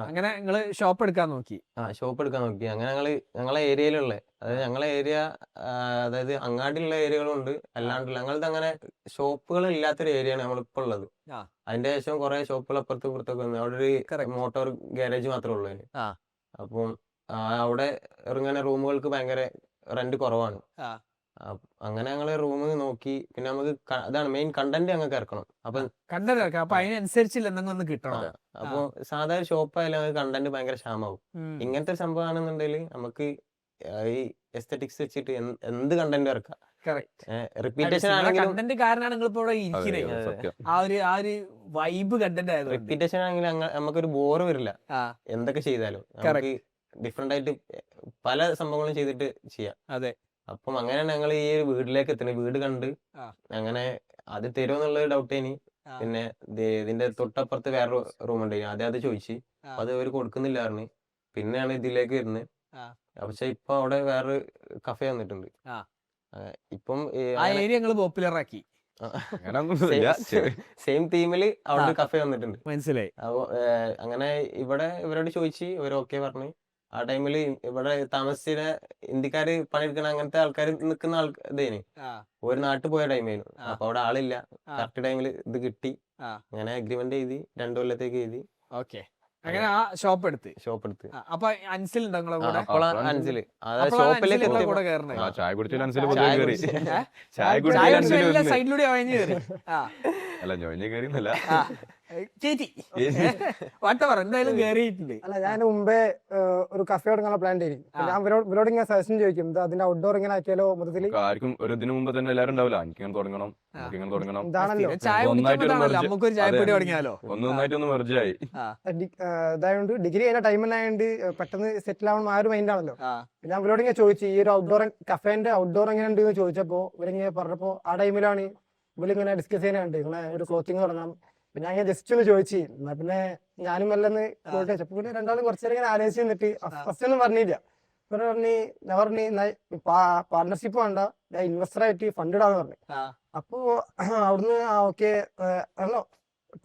അങ്ങനെ നിങ്ങള് ഷോപ്പ് എടുക്കാൻ നോക്കി. ഷോപ്പ് എടുക്കാൻ നോക്കി. അങ്ങനെ ഞങ്ങളെ ഏരിയയിലുള്ള, അതായത് ഞങ്ങളെ ഏരിയ, അതായത് അങ്ങാടിയുള്ള ഏരിയകളുണ്ട്, അല്ലാണ്ടുള്ള ഞങ്ങളത് അങ്ങനെ ഷോപ്പുകൾ ഇല്ലാത്തൊരു ഏരിയയാണ് നമ്മളിപ്പോ ഉള്ളത്. ആ. അതിന്റെ ശേഷം കുറെ ഷോപ്പുകൾ അപ്പുറത്തും ഇപ്പുറത്തൊക്കെ വന്നു. അവിടെ ഒരു Correct. മോട്ടോർ ഗ്യാരേജ് മാത്രമേ ഉള്ളൂ അതിന്. ആ. അപ്പം അവിടെ ഇങ്ങനെ റൂമുകൾക്ക് ഭയങ്കര റെന്റ് കുറവാണ്. ആ. അങ്ങനെ ഞങ്ങള് റൂം നോക്കി. പിന്നെ നമുക്ക് അതാണ് മെയിൻ, കണ്ടന്റ് ഞങ്ങൾക്ക് ഇറക്കണം. അപ്പൊ കണ്ടന്റ് ഇറക്കാം. അപ്പൊ അതിനനുസരിച്ചില്ല എന്തെങ്കിലും ഒന്ന് കിട്ടണം. അപ്പൊ സാധാരണ ഷോപ്പായാലും ഞങ്ങൾക്ക് കണ്ടന്റ് ഭയങ്കര ക്ഷാമാവും. ഉം. ഇങ്ങനത്തെ ഒരു സംഭവമാണെന്നുണ്ടെങ്കിൽ നമുക്ക് ഈ എസ്തെറ്റിക്സ് വെച്ചിട്ട് എന്ത് കണ്ടന്റ് ഇറക്കാം. Correct. റിപ്പീറ്റേഷൻ ആണെങ്കിലും കണ്ടന്റ് കാരണമാണ് നിങ്ങൾ ഇപ്പൊ ഇവിടെ അതെ, ഇരിക്കുന്നത്. അതെ, സത്യം. ആ ഒരു വൈബ് കണ്ടന്റ് ആയതുകൊണ്ട്. റിപ്പീറ്റേഷൻ ആണെങ്കിലും നമുക്കൊരു ബോർ വരില്ല. ആ. എന്തൊക്കെ ചെയ്താലും നമുക്ക് ഡിഫറെന്റ് ആയിട്ട് പല സംഭവങ്ങളും ചെയ്തിട്ട് ചെയ്യാം. അതെ. അപ്പം അങ്ങനെയാണ് ഞങ്ങൾ ഈ ഒരു വീട്ടിലേക്ക് എത്തുന്നത്. വീട് കണ്ട് ആ. അങ്ങനെ അത് തരുമെന്നുള്ള ഡൗട്ട് ഇനി. ആ. പിന്നെ ഇതിന്റെ തൊട്ടപ്പുറത്ത് വേറെ റൂം ഉണ്ട്, അത് ചോദിച്ചു. ആ. അപ്പൊ അത് അവർ കൊടുക്കുന്നില്ലായിരുന്നു. പിന്നെയാണ് ഇതിലേക്ക് വരുന്നത്. ആ. പക്ഷെ ഇപ്പൊ അവിടെ വേറെ കഫേ വന്നിട്ടുണ്ട്. ആ. ഇപ്പം ആ ഏരിയ നിങ്ങൾ പോപ്പുലർ ആക്കി. അങ്ങനൊന്നുമില്ല. സെയിം തീമില് അവിടെ ഒരു കഫേ വന്നിട്ടുണ്ട്. മനസ്സിലായി. അപ്പൊ അങ്ങനെ ഇവിടെ ഇവരോട് ചോദിച്ചു, ഇവർ ഓക്കെ പറഞ്ഞു. ആ ടൈമില് ഇവിടെ താമസിച്ച ഇന്ത്യക്കാര് പണിയെടുക്കണ അങ്ങനത്തെ ആൾക്കാർ നിൽക്കുന്ന ഇതേന് ആ. ഒരു നാട്ടിൽ പോയ ടൈമായിരുന്നു. ആ. അപ്പൊ അവിടെ ആളില്ല. ആ. കറക്റ്റ് ടൈമില് ഇത് കിട്ടി. ആ. അങ്ങനെ അഗ്രിമെന്റ് എഴുതി 2 കൊല്ലത്തേക്ക് എഴുതി. ഓക്കെ. അങ്ങനെ ആ ഷോപ്പ് എടുത്ത് ഷോപ്പ് എടുത്ത്. അപ്പൊ അൻസിൽ ഉണ്ടോ നിങ്ങളെ കൂടെ? അപ്പോഴാണ് അൻസില് അതായത് അപ്പോഴാണ് ഷോപ്പിലേക്ക് അൻസിൽ നിങ്ങളെ കൂടെ എത്തിയപ്പോ കയറുന്നത്. ആ ചായ കുടിച്ചാൽ അനുസരിച്ച് ചായ പൊതുവെ കയറി. കുടിച്ച് ചായ ചായ കുടിച്ചാൽ കുടിച്ച് അനുസരിച്ച് എല്ലാ സൈഡിലൂടെ അവഞ്ഞ് കയറി. അല്ല ഞൊഞ്ഞ കയറിയെന്നല്ല. ചേച്ചി വട്ടവർ എന്തായാലും കയറിയിട്ടുണ്ട്. അല്ല ഞാൻ മുമ്പേ ഒരു കഫേ തുടങ്ങാനുള്ള പ്ലാൻ ചെയ്യും. ഞാൻ ഇവരോട് ഇങ്ങനെ സജഷൻ ചോദിക്കും, ഇത് അതിന്റെ ഔട്ട്ഡോർ ഇങ്ങനെ ആക്കിയാലോ മൊത്തത്തിൽ. ആർക്കും ഒരു ഇതിനു മുമ്പ് തന്നെ എല്ലാവരും ഉണ്ടാവില്ല, എനിക്കിങ്ങനെ തുടങ്ങണം എനിക്കിങ്ങനെ തുടങ്ങണം. ഇതാണല്ലോ ചായ കുടിക്കുമ്പോഴാണല്ലോ നമുക്കൊരു ചായപ്പൊടി തുടങ്ങിയാലോ. ഒന്നൊന്നായിട്ടൊന്ന് മെർജായി. ഇതായതുകൊണ്ട് ഡിഗ്രി കഴിഞ്ഞ ടൈം ആയതുകൊണ്ട് പെട്ടെന്ന് സെറ്റിൽ ആവണം ആ ഒരു മൈൻഡ് ആണല്ലോ. ഞാൻ ഇവരോട് ഇങ്ങനെ ചോദിച്ചു ഈ ഒരു ഔട്ട്ഡോർ കഫേന്റെ ഔട്ട്ഡോർ എങ്ങനെ ഉണ്ട് എന്ന് ചോദിച്ചപ്പോ ഇവരിങ്ങനെ പറഞ്ഞപ്പോ ആ ടൈമിലാണ് ഇവരിങ്ങനെ ഡിസ്കസ് ചെയ്യാനുണ്ട് ഇങ്ങനെ ഒരു ക്ലോത്തിങ് തുടങ്ങണം. പിന്നെ ഞാൻ ജസ്റ്റ് ഒന്ന് ചോദിച്ചു, എന്നാ പിന്നെ ഞാനും വല്ലെന്ന് പോയിട്ട് അപ്പൊ പിന്നെ രണ്ടാളും കുറച്ചേരം ഇങ്ങനെ ആലോചിച്ച് നിന്നിട്ട് ഫസ്റ്റ് ഒന്നും പറഞ്ഞില്ല. ഇവര് ഞാൻ പറഞ്ഞു പാർട്ണർഷിപ്പ് വേണ്ട, ഞാൻ ഇൻവെസ്റ്റർ ആയിട്ട് ഫണ്ട് ഇടാന്ന് പറഞ്ഞു. അപ്പോ അവിടുന്ന് ഓക്കെ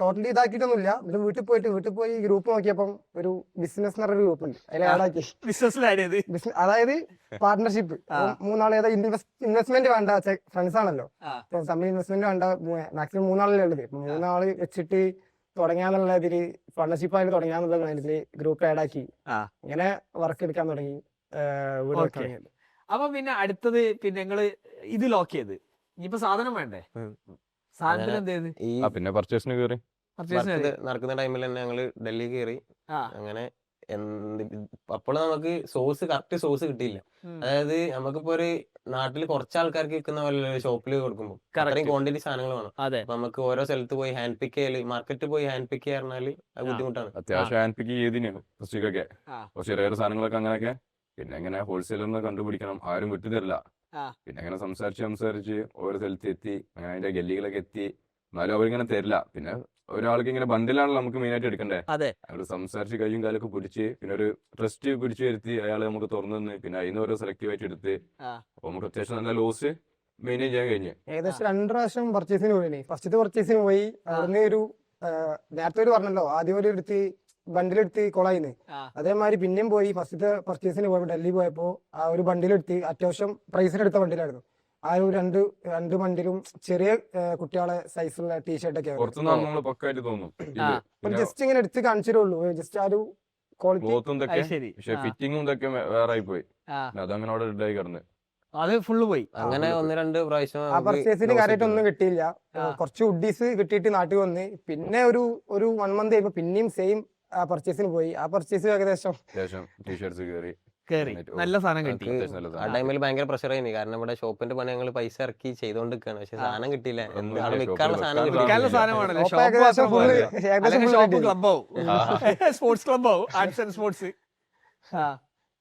ടോട്ടലി ഇതാക്കിയിട്ടൊന്നുമില്ല. പിന്നെ വീട്ടിൽ പോയി ഗ്രൂപ്പ് നോക്കിയപ്പം ഒരു ബിസിനസ് എന്നൊരു ഗ്രൂപ്പ് ഉണ്ട്, അതിൽ ആഡാക്കി. അതായത് പാർട്ണർഷിപ്പ് മൂന്നാളെ ഇൻവെസ്റ്റ്മെന്റ് വേണ്ട ഫ്രണ്ട്സ് ആണല്ലോ, തമ്മിൽ ഇൻവെസ്റ്റ്മെന്റ് വേണ്ട, മാക്സിമം മൂന്നാളല്ലേ ഉള്ളത്. മൂന്നാള് വെച്ചിട്ട് തുടങ്ങാന്നുള്ള ഇതില് പാർട്ണർഷിപ്പ് ആയിട്ട് തുടങ്ങാന്നുള്ള ഇതില് ഗ്രൂപ്പ് ആഡാക്കി ഇങ്ങനെ വർക്ക് എടുക്കാൻ തുടങ്ങി. അപ്പൊ പിന്നെ അടുത്തത് പിന്നെ നിങ്ങള് ഇത് ലോക്ക് ചെയ്ത് ഇനിയിപ്പോ സാധനം വേണ്ടേ? സാധനത്തിന് എന്ത് ചെയ്ത് പിന്നെ പർച്ചേസിന് കയറി. നടക്കുന്ന ടൈമിൽ തന്നെ ഞങ്ങള് ഡൽഹി കയറി. അങ്ങനെ അപ്പോൾ നമുക്ക് കറക്റ്റ് സോഴ്സ് കിട്ടിയില്ല. അതായത് നമുക്കിപ്പോ ഒരു നാട്ടിൽ കുറച്ച് ആൾക്കാർക്ക് വിൽക്കുന്ന പോലെ ഷോപ്പിൽ കൊടുക്കുമ്പോൾ അത്രയും ക്വാണ്ടിറ്റി സാധനങ്ങൾ വേണം. അപ്പൊ നമുക്ക് ഓരോ സ്ഥലത്ത് പോയി ഹാൻഡ് പിക്ക് ചെയ്യല്, മാർക്കറ്റിൽ പോയി ഹാൻഡ് പിക്ക് ചെയ്യാറുണ്ടാല് അത് ബുദ്ധിമുട്ടാണ്. അത്യാവശ്യം ഹാൻഡ് പിക്ക് ചെയ്തിനാണ് ഫസ്റ്റിക്കൊക്കെ, കുറച്ച് റേർ സാധനങ്ങളൊക്കെ അങ്ങനെയൊക്കെ. പിന്നെ ഇങ്ങനെ ഹോൾസെയിലൊന്ന് കണ്ടുപിടിക്കണം, ആരും വിട്ടു തരില്ല. പിന്നെ അങ്ങനെ സംസാരിച്ച് ഓരോ സ്ഥലത്ത് എത്തി, അങ്ങനെ അതിന്റെ ഗല്ലികളൊക്കെ എത്തി. എന്നാലും അവരിങ്ങനെ തരില്ല. പിന്നെ ഒരാൾക്ക് ഇങ്ങനെ ബണ്ടിലാണല്ലോ നമുക്ക് മെയിൻ ആയിട്ട് എടുക്കണ്ടേ. അവർ സംസാരിച്ച് കയ്യും കാലൊക്കെ പിടിച്ച് പിന്നെ ഒരു ട്രസ്റ്റ് പിടിച്ചു വരുത്തി അയാൾ നമുക്ക് തുറന്നു തന്ന് പിന്നെ അതിന് ഓരോ സെലക്റ്റീവ് ആയിട്ട് എടുത്ത് അപ്പൊ നമുക്ക് അത്യാവശ്യം നല്ല ലോസ് മെയിൻറ്റെയിൻ ചെയ്യാൻ കഴിഞ്ഞു. ഏകദേശം 2 പ്രാവശ്യം പർച്ചേസിന് പോയി. ഫസ്റ്റത്തെ പർച്ചേസിന് പോയി അവിടുന്ന് ഒരു നേരത്തെ ഒരു പറഞ്ഞല്ലോ ആദ്യം ഒരു എടുത്ത് ബണ്ടിലെടുത്ത് കൊളായിന്ന്. അതേമാതിരി പിന്നെയും പോയി ഫസ്റ്റത്തെ പർച്ചേസിന് പോയപ്പോ ഡൽഹി പോയപ്പോ ആ ഒരു ബണ്ടിലെടുത്ത് അത്യാവശ്യം പ്രൈസിനെടുത്ത ബണ്ടിലായിരുന്നു. ആ ഒരു രണ്ട് ബണ്ടിലും ചെറിയ കുട്ടികളെ സൈസുള്ള ടീഷർട്ട് ഒക്കെ ജസ്റ്റ് ഇങ്ങനെ എടുത്ത് കാണിച്ചിട്ടുള്ളൂ. ജസ്റ്റ് ആ ഒരു ഫിറ്റിംഗും ഇതൊക്കെ വേറെ പോയി, അതങ്ങനെ അവിടെ ഇടായി കിടന്ന് അത് ഫുള്ള് പോയി. അങ്ങനെ 1-2 പ്രാവശ്യം ആ പർച്ചേസിന് കാര്യമായിട്ട് ഒന്നും കിട്ടിയില്ല. കുറച്ച് ഉഡീസ് കിട്ടിയിട്ട് നാട്ടിൽ വന്ന് പിന്നെ ഒരു 1 മന്ത് കഴിയുമ്പോ പിന്നെയും സെയിം പർച്ചേസിന് പോയി. ആ പർച്ചേസ് ഏകദേശം ടീഷർട്സ് കേറി നല്ല സാധനം കിട്ടി. ആ ടൈമിൽ ഭയങ്കര പ്രഷർ ആയിരുന്നു, കാരണം ഇവിടെ ഷോപ്പിന്റെ പണി ഞങ്ങൾ പൈസ ഇറക്കി ചെയ്തോണ്ടിരിക്കുകയാണ്. പക്ഷെ സാധനം കിട്ടിയില്ല. വിൽക്കാനുള്ള സാധനമാണല്ലോ. സ്പോർട്സ് ക്ലബാവും, ആർട്സ് ആൻഡ് സ്പോർട്സ്.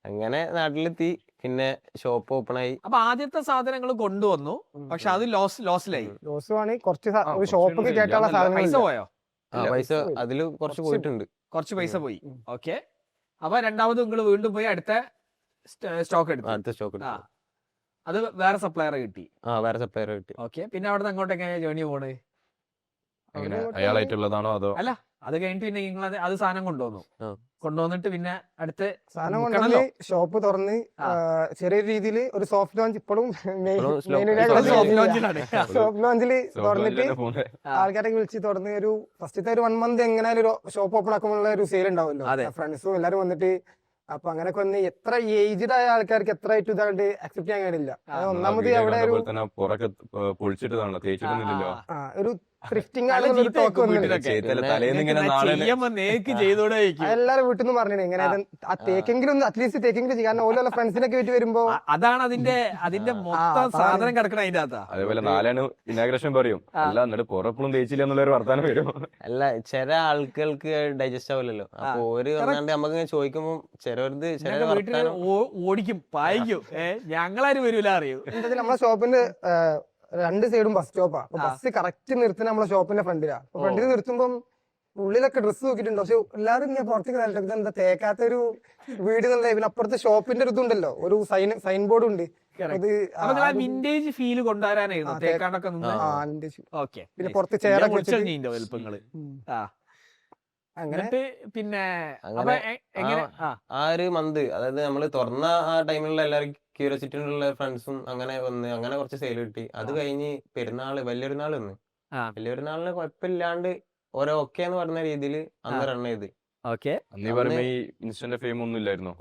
അങ്ങനെ നാട്ടിലെത്തി, പിന്നെ ഷോപ്പ് ഓപ്പൺ ആയി. അപ്പൊ ആദ്യത്തെ സാധനങ്ങൾ കൊണ്ടുവന്നു, പക്ഷെ അത് ലോസിലായി. ലോസുമാണ്. കുറച്ച് ഷോപ്പിൽ കേട്ടുള്ള സാധനം പൈസ പോയോ? പൈസ അതില് കുറച്ച് പോയിട്ടുണ്ട്, കുറച്ച് പൈസ പോയി. ഓക്കെ. അപ്പൊ രണ്ടാമത് നിങ്ങൾ വീണ്ടും പോയി അടുത്ത സ്റ്റോക്ക് എടുത്തു. അത് വേറെ സപ്ലയറെ കിട്ടി. വേറെ സപ്ലയർ കിട്ടി. ഓക്കെ. പിന്നെ അവിടെ നിന്ന് അങ്ങോട്ട് എങ്ങനെയാ ജേർണി പോണ്? അയാളായിട്ടുള്ളതാണോ അതോ? അല്ല, അത് കഴിഞ്ഞിട്ട് പിന്നെ നിങ്ങൾ അത് സാധനം കൊണ്ടുവന്നിട്ട് പിന്നെ അടുത്ത സാധനം കൊണ്ടുവന്ന് ഷോപ്പ് തുറന്ന് ചെറിയ രീതിയിൽ ഒരു സോഫ്റ്റ് ലോഞ്ച് ഇപ്പോഴും സോഫ്റ്റ് ലോഞ്ചില് തുറന്നിട്ട് ആൾക്കാരെ വിളിച്ച് തുറന്ന് ഒരു ഫസ്റ്റത്തെ ഒരു 1 മന്ത് എങ്ങനെയാലും ഒരു ഷോപ്പ് ഓപ്പൺ ആക്കുമ്പോഴുള്ള ഒരു സെയിൽ ഉണ്ടാവുമല്ലോ. ഫ്രണ്ട്സും എല്ലാരും വന്നിട്ട് അപ്പൊ അങ്ങനെയൊക്കെ വന്ന് എത്ര ഏജ്ഡ് ആയ ആൾക്കാർക്ക് എത്ര ആയിട്ട് ഇതായിട്ട് അക്സെപ്റ്റ് ചെയ്യാൻ കഴിയില്ല. ഒന്നാമത് അവിടെ ഒരു ത്രിഫ്റ്റിംഗ് എല്ലാരും വീട്ടിൽ നിന്ന് പറഞ്ഞു ഇങ്ങനെ ആ തേക്കെങ്കിലും അറ്റ്ലീസ്റ്റ് തേക്കെങ്കിലും ചെയ്യാൻ ഓരോ ഫ്രണ്ട്സിനൊക്കെ ആയിട്ട് വരുമ്പോ അതാണ് അതിന്റെ മൊത്തം സാധനം കിടക്കണ അതിന്റെ അകത്താ. അതേപോലെ 4 ഇനാഗ്രേഷൻ പറയും അല്ല എന്നിട്ട് പുറപ്പോഴും തേച്ചില്ല എന്നുള്ള ഒരു വർത്താനം വരും. അല്ല, ചില ആൾക്കാർക്ക് ഡൈജസ്റ്റ് ആവില്ലല്ലോ. അപ്പൊ ഓര് പറഞ്ഞാണ്ട് നമുക്ക് ചോദിക്കുമ്പോ ചിലവർക്ക് ഓടിക്കും പായിക്കും. ഞങ്ങളാരും വരൂല അറിയൂ. നമ്മളെ ഷോപ്പിന്റെ 2 സൈഡും ബസ് സ്റ്റോപ്പാ. ബസ് കറക്റ്റ് നിർത്തുന്ന നമ്മളെ ഷോപ്പിന്റെ ഫ്രണ്ടിലാ. ഫ്രണ്ടിൽ നിർത്തുമ്പം ഉള്ളിലൊക്കെ ഡ്രസ്സ് നോക്കിയിട്ടുണ്ട്. പക്ഷെ എല്ലാവരും ഇങ്ങനെ പുറത്തേക്ക് എന്താ തേക്കാത്ത ഒരു വീട് എന്നുള്ള. പിന്നെ അപ്പുറത്തെ ഷോപ്പിന്റെ ഒരു ഇതുണ്ടല്ലോ, ഒരു സൈൻ ബോർഡ് ഉണ്ട്. വിന്റേജ് ഫീല് കൊണ്ടുവരാനായിരുന്നു തേക്കാണ്ടൊക്കെ. പിന്നെ പുറത്ത് ചെയറൊക്കെ അങ്ങനെ. പിന്നെ ആ ഒരു മന്ത്, അതായത് നമ്മള് തുറന്ന ആ ടൈമിലുള്ള എല്ലാവരും ക്യൂരിയോസിറ്റിയുള്ള ഫ്രണ്ട്സും അങ്ങനെ വന്ന് അങ്ങനെ കുറച്ച് സെയിൽ കിട്ടി. അത് കഴിഞ്ഞ് വലിയൊരുനാൾ വന്ന് വലിയൊരുനാളിന് കുഴപ്പമില്ലാണ്ട് ഓരോ ഓക്കെ എന്ന് പറഞ്ഞ രീതിയിൽ അന്ന് റൺ ചെയ്ത് ഓക്കെ. അന്നീ പറയുമ്പോ ഈ ഇൻസ്റ്റന്റ് ഫെയിം ഒന്നും ഇല്ലായിരുന്നു.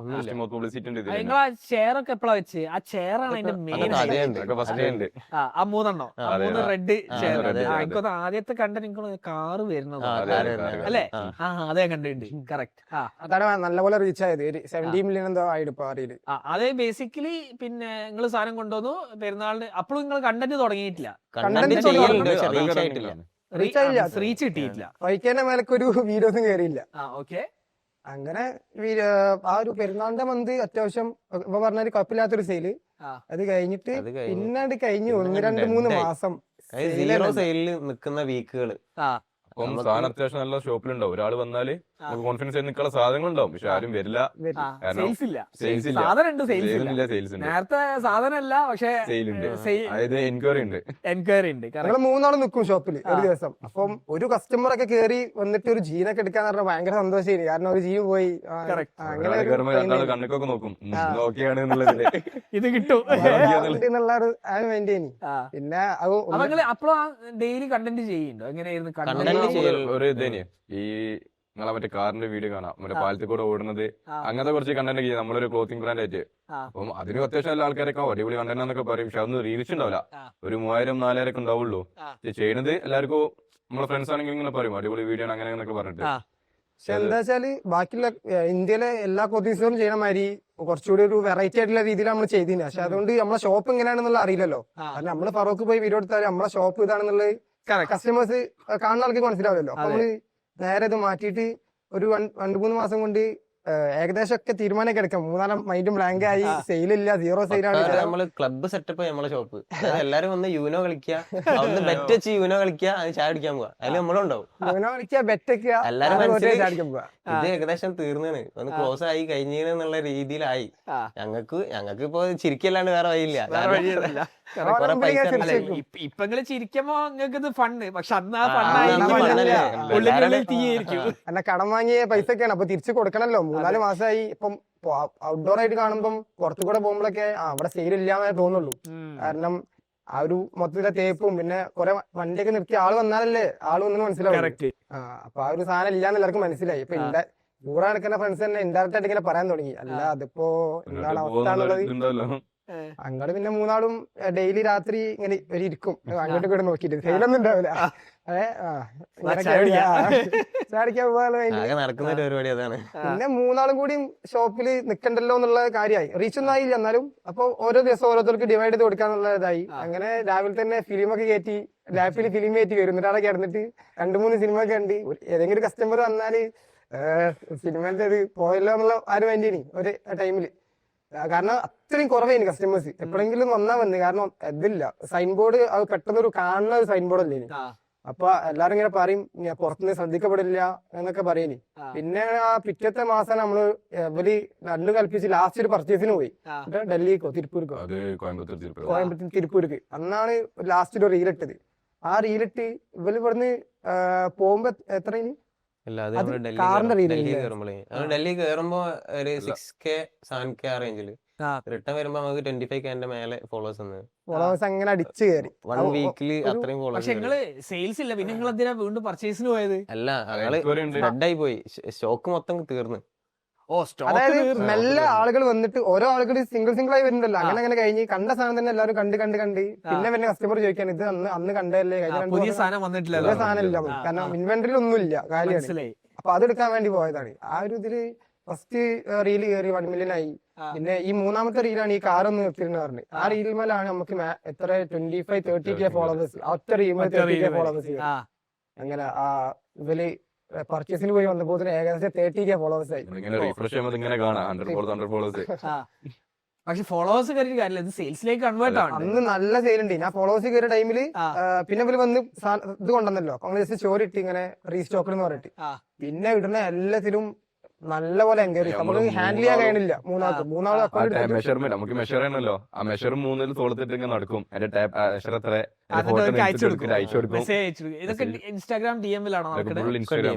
പബ്ലിസിറ്റി ഉണ്ട് ഇതിൽ. നിങ്ങൾ ആ ചെയർ ഒക്കെ എപ്പോഴാ വെച്ച്? ആ ചെയറാണ് അതിന്റെ മെയിൻ. അതൊക്കെ ഫസ്റ്റ് ഉണ്ട്. ആ 3 ആ 3 റെഡ് ചെയർ. അതെ. എനിക്കൊന്ന് ആദ്യത്തെ കണ്ട എനിക്ക് കാറ് വരുന്നത് അതെ, അല്ലേ? അതേ കണ്ടിട്ടുണ്ട്. കറക്റ്റ്. അതാണ് നല്ലപോലെ റീച്ച് ആയത്. 70 മില്യൺ എന്തോ ആയിട്ട് ഇപ്പൊ അറിയില്ല. അതേ ബേസിക്കലി പിന്നെ നിങ്ങൾ സാധനം കൊണ്ടുവന്നു പെരുന്നാളിന്. അപ്പോഴും നിങ്ങൾ കണ്ടന്റ് തുടങ്ങിയിട്ടില്ല, കണ്ടന്റ് ചെയ്യലുണ്ട്, പക്ഷെ reach ആയിട്ടില്ല. റീച്ച് ആയില്ല, റീച്ച് കിട്ടിയിട്ടില്ല. വൈക്കേന്റെ മേലൊക്കെ ഒരു വീഡിയോസും കയറിയില്ല. ഓക്കെ. അങ്ങനെ ആ ഒരു പെരുന്നാളിന്റെ മന്ത് അത്യാവശ്യം ഇപ്പൊ പറഞ്ഞാല് കുഴപ്പമില്ലാത്തൊരു സെയില്. അത് കഴിഞ്ഞിട്ട് പിന്നാണ്ട് കഴിഞ്ഞ് 1, 2, 3 മാസം സീറോ സെയിലിൽ നിൽക്കുന്ന വീക്കുകള്. അപ്പം സാധനം അത്യാവശ്യം നല്ല ഷോപ്പിലുണ്ടാവും. ഒരാൾ വന്നാല് നമുക്ക് കോൺഫിഡൻസ് ആയി നിൽക്കാനുള്ള സാധനങ്ങളുണ്ടാവും, പക്ഷെ ആരും വരില്ല. കാരണം സെയിൽസ് ഇല്ല. സെയിൽസ് ഇല്ല. സാധനം ഉണ്ട്, സെയിൽസ് സെയിൽസ് ഇല്ല. ഇല്ല, സെയിൽസ് ഉണ്ട്. നേരത്തെ സാധനമല്ല, പക്ഷെ സെയിൽ ഉണ്ട്, അതായത് എൻക്വയറി ഉണ്ട്. എൻക്വയറി ഉണ്ട്. ഞങ്ങള് 3 നാൾ നിൽക്കും ഷോപ്പിൽ ഒരു ദിവസം. അപ്പം ഒരു കസ്റ്റമർ ഒക്കെ കയറി വന്നിട്ട് ഒരു ജീനൊക്കെ എടുക്കാന്ന് പറഞ്ഞാൽ ഭയങ്കര സന്തോഷമായി. കാരണം ഒരു ജീൻ പോയി. അങ്ങനെ രണ്ടാള് കണ്ണൊക്കെ നോക്കും, നോക്കിയാണ് എന്നുള്ളതില് ഇത് കിട്ടും എന്നുള്ള ഒരു മൈൻഡ് ചെയ്യും. പിന്നെ അപ്പോഴും ഡെയിലി കണ്ടന്റ് ചെയ്യുന്നുണ്ടോ? എങ്ങനെയായിരുന്നു ഒരു ഇതേനെ ഈ നിങ്ങളെ മറ്റേ കാറിന്റെ വീഡിയോ കാണാം, മറ്റേ പാലത്തിൽ കൂടെ ഓടുന്നത്, അങ്ങനത്തെ കുറച്ച് കണ്ടന്റ് ചെയ്യാം. നമ്മളൊരു ക്ലോത്തിങ് ബ്രാൻഡ് ആയിട്ട്. അപ്പം അതിന് അത്യാവശ്യം നല്ല ആൾക്കാരൊക്കെ അടിപൊളി കണ്ടന്റ് എന്നൊക്കെ പറയും, പക്ഷെ അതൊന്നും റീച്ച് ഉണ്ടാവില്ല. ഒരു 3000, 4000 ഒക്കെ ഉണ്ടാവുള്ളൂ. ചെയ്യുന്നത് എല്ലാവർക്കും നമ്മളെ ഫ്രണ്ട്സ് ആണെങ്കിൽ ഇങ്ങനെ പറയും അടിപൊളി വീഡിയോ ആണ് അങ്ങനെ എന്നൊക്കെ പറഞ്ഞിട്ട്. പക്ഷെ എന്താ വെച്ചാല് ബാക്കിയുള്ള ഇന്ത്യയിലെ എല്ലാ ക്ലോത്തിങ്സും ചെയ്യണ മാതിരി കുറച്ചുകൂടി ഒരു വെറൈറ്റി ആയിട്ടുള്ള രീതിയിൽ നമ്മൾ ചെയ്തില്ല. പക്ഷെ അതുകൊണ്ട് നമ്മളെ ഷോപ്പ് എങ്ങനെയാണെന്നുള്ള അറിയില്ലല്ലോ. കാരണം നമ്മള് ഫറോക്ക് പോയി വീഡിയോ എടുത്താൽ നമ്മളെ ഷോപ്പ് ഇതാണെന്നുള്ളത് കസ്റ്റമേഴ്സ് കാണുന്ന ആൾക്ക് മനസ്സിലാവില്ലല്ലോ. അപ്പൊ നമ്മള് നേരെ ഇത് മാറ്റിയിട്ട് ഒരു 2-3 മാസം കൊണ്ട് ഏകദേശം ഒക്കെ തീരുമാനമൊക്കെ എടുക്കാം. 3-4 മൈൻഡും ബ്ലാങ്ക് ആയി. സെയിലില്ല, സീറോ സെയിലാണ്. നമ്മള് ക്ലബ്ബ് സെറ്റപ്പ് നമ്മളെ ഷോപ്പ്. എല്ലാരും വന്ന് യൂനോ കളിക്കുക, അവിടുന്ന് ബെറ്റ് വെച്ച് യൂനോ കളിക്കുക, അത് ചായ അടിക്കാൻ പോവാ. അതിൽ നമ്മളുണ്ടാവും. യൂനോ കളിക്കുക, ബെറ്റ് വെക്കുക, എല്ലാരും അടിക്കാൻ പോവാ. ഇത് ഏകദേശം തീർന്നാണ്, ഒന്ന് ക്ലോസ് ആയി കഴിഞ്ഞെന്നുള്ള രീതിയിലായി. ഞങ്ങക്ക് ഇപ്പൊ ചിരിക്കല്ലാണ്ട് വേറെ വഴിയില്ല. കുറെ പൈസ ഇപ്പൊ ചിരിക്കുമ്പോ നിങ്ങൾക്ക് ഇത് ഫണ്ട്, പക്ഷെ അന്ന് ആ ഫണ്ടായി തീയായിരിക്കും. അല്ല, കടം വാങ്ങിയ പൈസ ഒക്കെയാണ്, അപ്പൊ തിരിച്ചു കൊടുക്കണല്ലോ. 3-4 മാസമായി. ഇപ്പം ഔട്ട്ഡോർ ആയിട്ട് കാണുമ്പം പുറത്തു കൂടെ പോകുമ്പോഴൊക്കെ അവിടെ സെയിൽ ഇല്ലാന്നേ തോന്നുള്ളൂ. കാരണം ആ ഒരു മൊത്തത്തിലെ തേപ്പും പിന്നെ കുറെ വണ്ടിയൊക്കെ നിർത്തി ആള് വന്നാലല്ലേ ആള് വന്നു മനസ്സിലാവും. അപ്പൊ ആ ഒരു സാധനം ഇല്ലാന്ന് എല്ലാവർക്കും മനസ്സിലായി. ഇപ്പൊ കൂടെ നടക്കുന്ന ഫ്രണ്ട്സ് തന്നെ ഇൻഡയറക്റ്റ് ആയിട്ട് ഇങ്ങനെ പറയാൻ തുടങ്ങി, അല്ല അതിപ്പോ എന്താണ് അവസ്ഥ എന്നുള്ളത്. അങ്ങോട്ട് പിന്നെ 3 നാളും ഡെയിലി രാത്രി ഇങ്ങനെ ഇരിക്കും, അങ്ങോട്ട് കൂടെ നോക്കിട്ട് സെയിലൊന്നും ഉണ്ടാവില്ല. നടക്കുന്ന ഒരു പരിപാടി അതാണ്. പിന്നെ 3 നാളും കൂടി ഷോപ്പിൽ നിക്കണ്ടല്ലോ എന്നുള്ള കാര്യമായി. റീച്ച് ഒന്നും ആയില്ല എന്നാലും. അപ്പൊ ഓരോ ദിവസം ഓരോരുത്തർക്ക് ഡിവൈഡ് ചെയ്ത് കൊടുക്കാന്നുള്ള ഇതായി. അങ്ങനെ രാവിലെ തന്നെ ഫിലിമൊക്കെ കയറ്റി, ലാപ്പിൽ ഫിലിം കയറ്റി വരും. എന്നിട്ട് അവിടെ കിടന്നിട്ട് 2-3 സിനിമ ഒക്കെ ഉണ്ട്. ഏതെങ്കിലും കസ്റ്റമർ വന്നാല് സിനിമന്റെ ഇത് പോയല്ലോ എന്നുള്ള ആരും വേണ്ടി ഒരു ടൈമില്. കാരണം അത്രയും കുറവായിരുന്നു കസ്റ്റമേഴ്സ്. എപ്പോഴെങ്കിലും വന്നാ വന്ന്. കാരണം ഇതില്ല, സൈൻ ബോർഡ് അത് പെട്ടെന്നൊരു കാണുന്ന ഒരു സൈൻ ബോർഡ് അല്ലേ. അപ്പൊ എല്ലാരും ഇങ്ങനെ പറയും പുറത്തുനിന്ന് ശ്രദ്ധിക്കപ്പെടില്ല എന്നൊക്കെ പറയനി. പിന്നെ ആ പിറ്റത്തെ മാസം നമ്മള് ഇവര് 2 കൽപ്പിച്ച് ലാസ്റ്റ് ഒരു പർച്ചേസിന് പോയി. ഡൽഹിക്കോ തിരുപ്പൂർക്കോ, കോയമ്പത്തൂർ തിരുപ്പൂർക്ക്. അന്നാണ് ലാസ്റ്റ് ഒരു റീലിട്ടത്. ആ റീലിട്ട് ഇവര് ഇവിടുന്ന് പോകുമ്പോ എത്ര ഡൽഹി കയറുമ്പോ ഒരു 6K 7K ആ റേഞ്ചില്. റിട്ടേൺ വരുമ്പോ നമുക്ക് 25K മേലെ ഫോളോവേഴ്സ് അങ്ങനെ അടിച്ചു കയറി. 1 വീക്കില് അത്രയും ഫോളോവേഴ്സ്. സെയിൽസ് ഇല്ല, പിന്നെ നിങ്ങൾ എന്തിനാ വീണ്ടും പർച്ചേസിന് പോയത്? അല്ല, ഡെഡായി പോയി, സ്റ്റോക്ക് മൊത്തം തീർന്നു. അതായത് മെല്ലെ ആളുകൾ വന്നിട്ട് ഓരോ ആളുകൾ സിംഗിൾ ആയി വരുന്നുണ്ടല്ലോ. അങ്ങനെ കഴിഞ്ഞ് കണ്ട സാധനം തന്നെ എല്ലാവരും കണ്ട് പിന്നെ പിന്നെ കസ്റ്റമർ ചോദിക്കാൻ ഇത് അന്ന് കണ്ടല്ലേ, പുതിയ സാധനം വന്നിട്ടില്ല, സാധനം ഇല്ല. കാരണം ഇൻവെന്ററിൽ ഒന്നും ഇല്ല, കാര്യമാണ്. അപ്പൊ അതെടുക്കാൻ വേണ്ടി പോയതാണ്. ആ ഒരു ഇതില് ഫസ്റ്റ് റീല് കയറി 1 മില്യൺ ആയി. പിന്നെ ഈ 3ാമത്തെ റീലാണ് ഈ കാറൊന്ന് നിർത്തിരുന്ന പറഞ്ഞത്. ആ റീൽ മേലാണ് നമുക്ക് എത്ര 25-30K ഫോളോവേഴ്സ്. ഒറ്റ റീൽ 30K ഫോളോവേഴ്സ്. അങ്ങനെ ആ ഇവര് പർച്ചേസിന് പോയി വന്നപ്പോ ഏകദേശം 30K ഫോളോവേഴ്സ് ആയി. പക്ഷെ ഫോളോവേഴ്സ് കയറിയ കാര്യമില്ല, ഇത് സെയിൽസിലേക്ക് കൺവേർട്ട് ആണ്. അന്ന് നല്ല സെയിൽ ഉണ്ട്. ഞാൻ ഫോളോവേഴ്സ് കയറിയ ടൈമില് പിന്നെ ഇവര് വന്ന് ഇത് കൊണ്ടുവന്നല്ലോ, കോൺഗ്രസ് സ്റ്റോറി ഇട്ട് ഇങ്ങനെ റീസ്റ്റോക്ക് എന്ന് പറഞ്ഞിട്ട്. പിന്നെ ഇടുന്ന എല്ലാത്തിലും നല്ല പോലെ എൻക്വയറി നമുക്ക് ഹാൻഡിൽ ചെയ്യാൻ കഴിയണില്ല. മെഷർമെന്റ് നമുക്ക് മെഷർ ചെയ്യണല്ലോ. ആ മെഷർ 3 തോളത്തിട്ട് ഇങ്ങനെ നടക്കും. അതിന്റെ ടാപ്പ് ഇതൊക്കെ ഇൻസ്റ്റാഗ്രാം DM ലാണോ?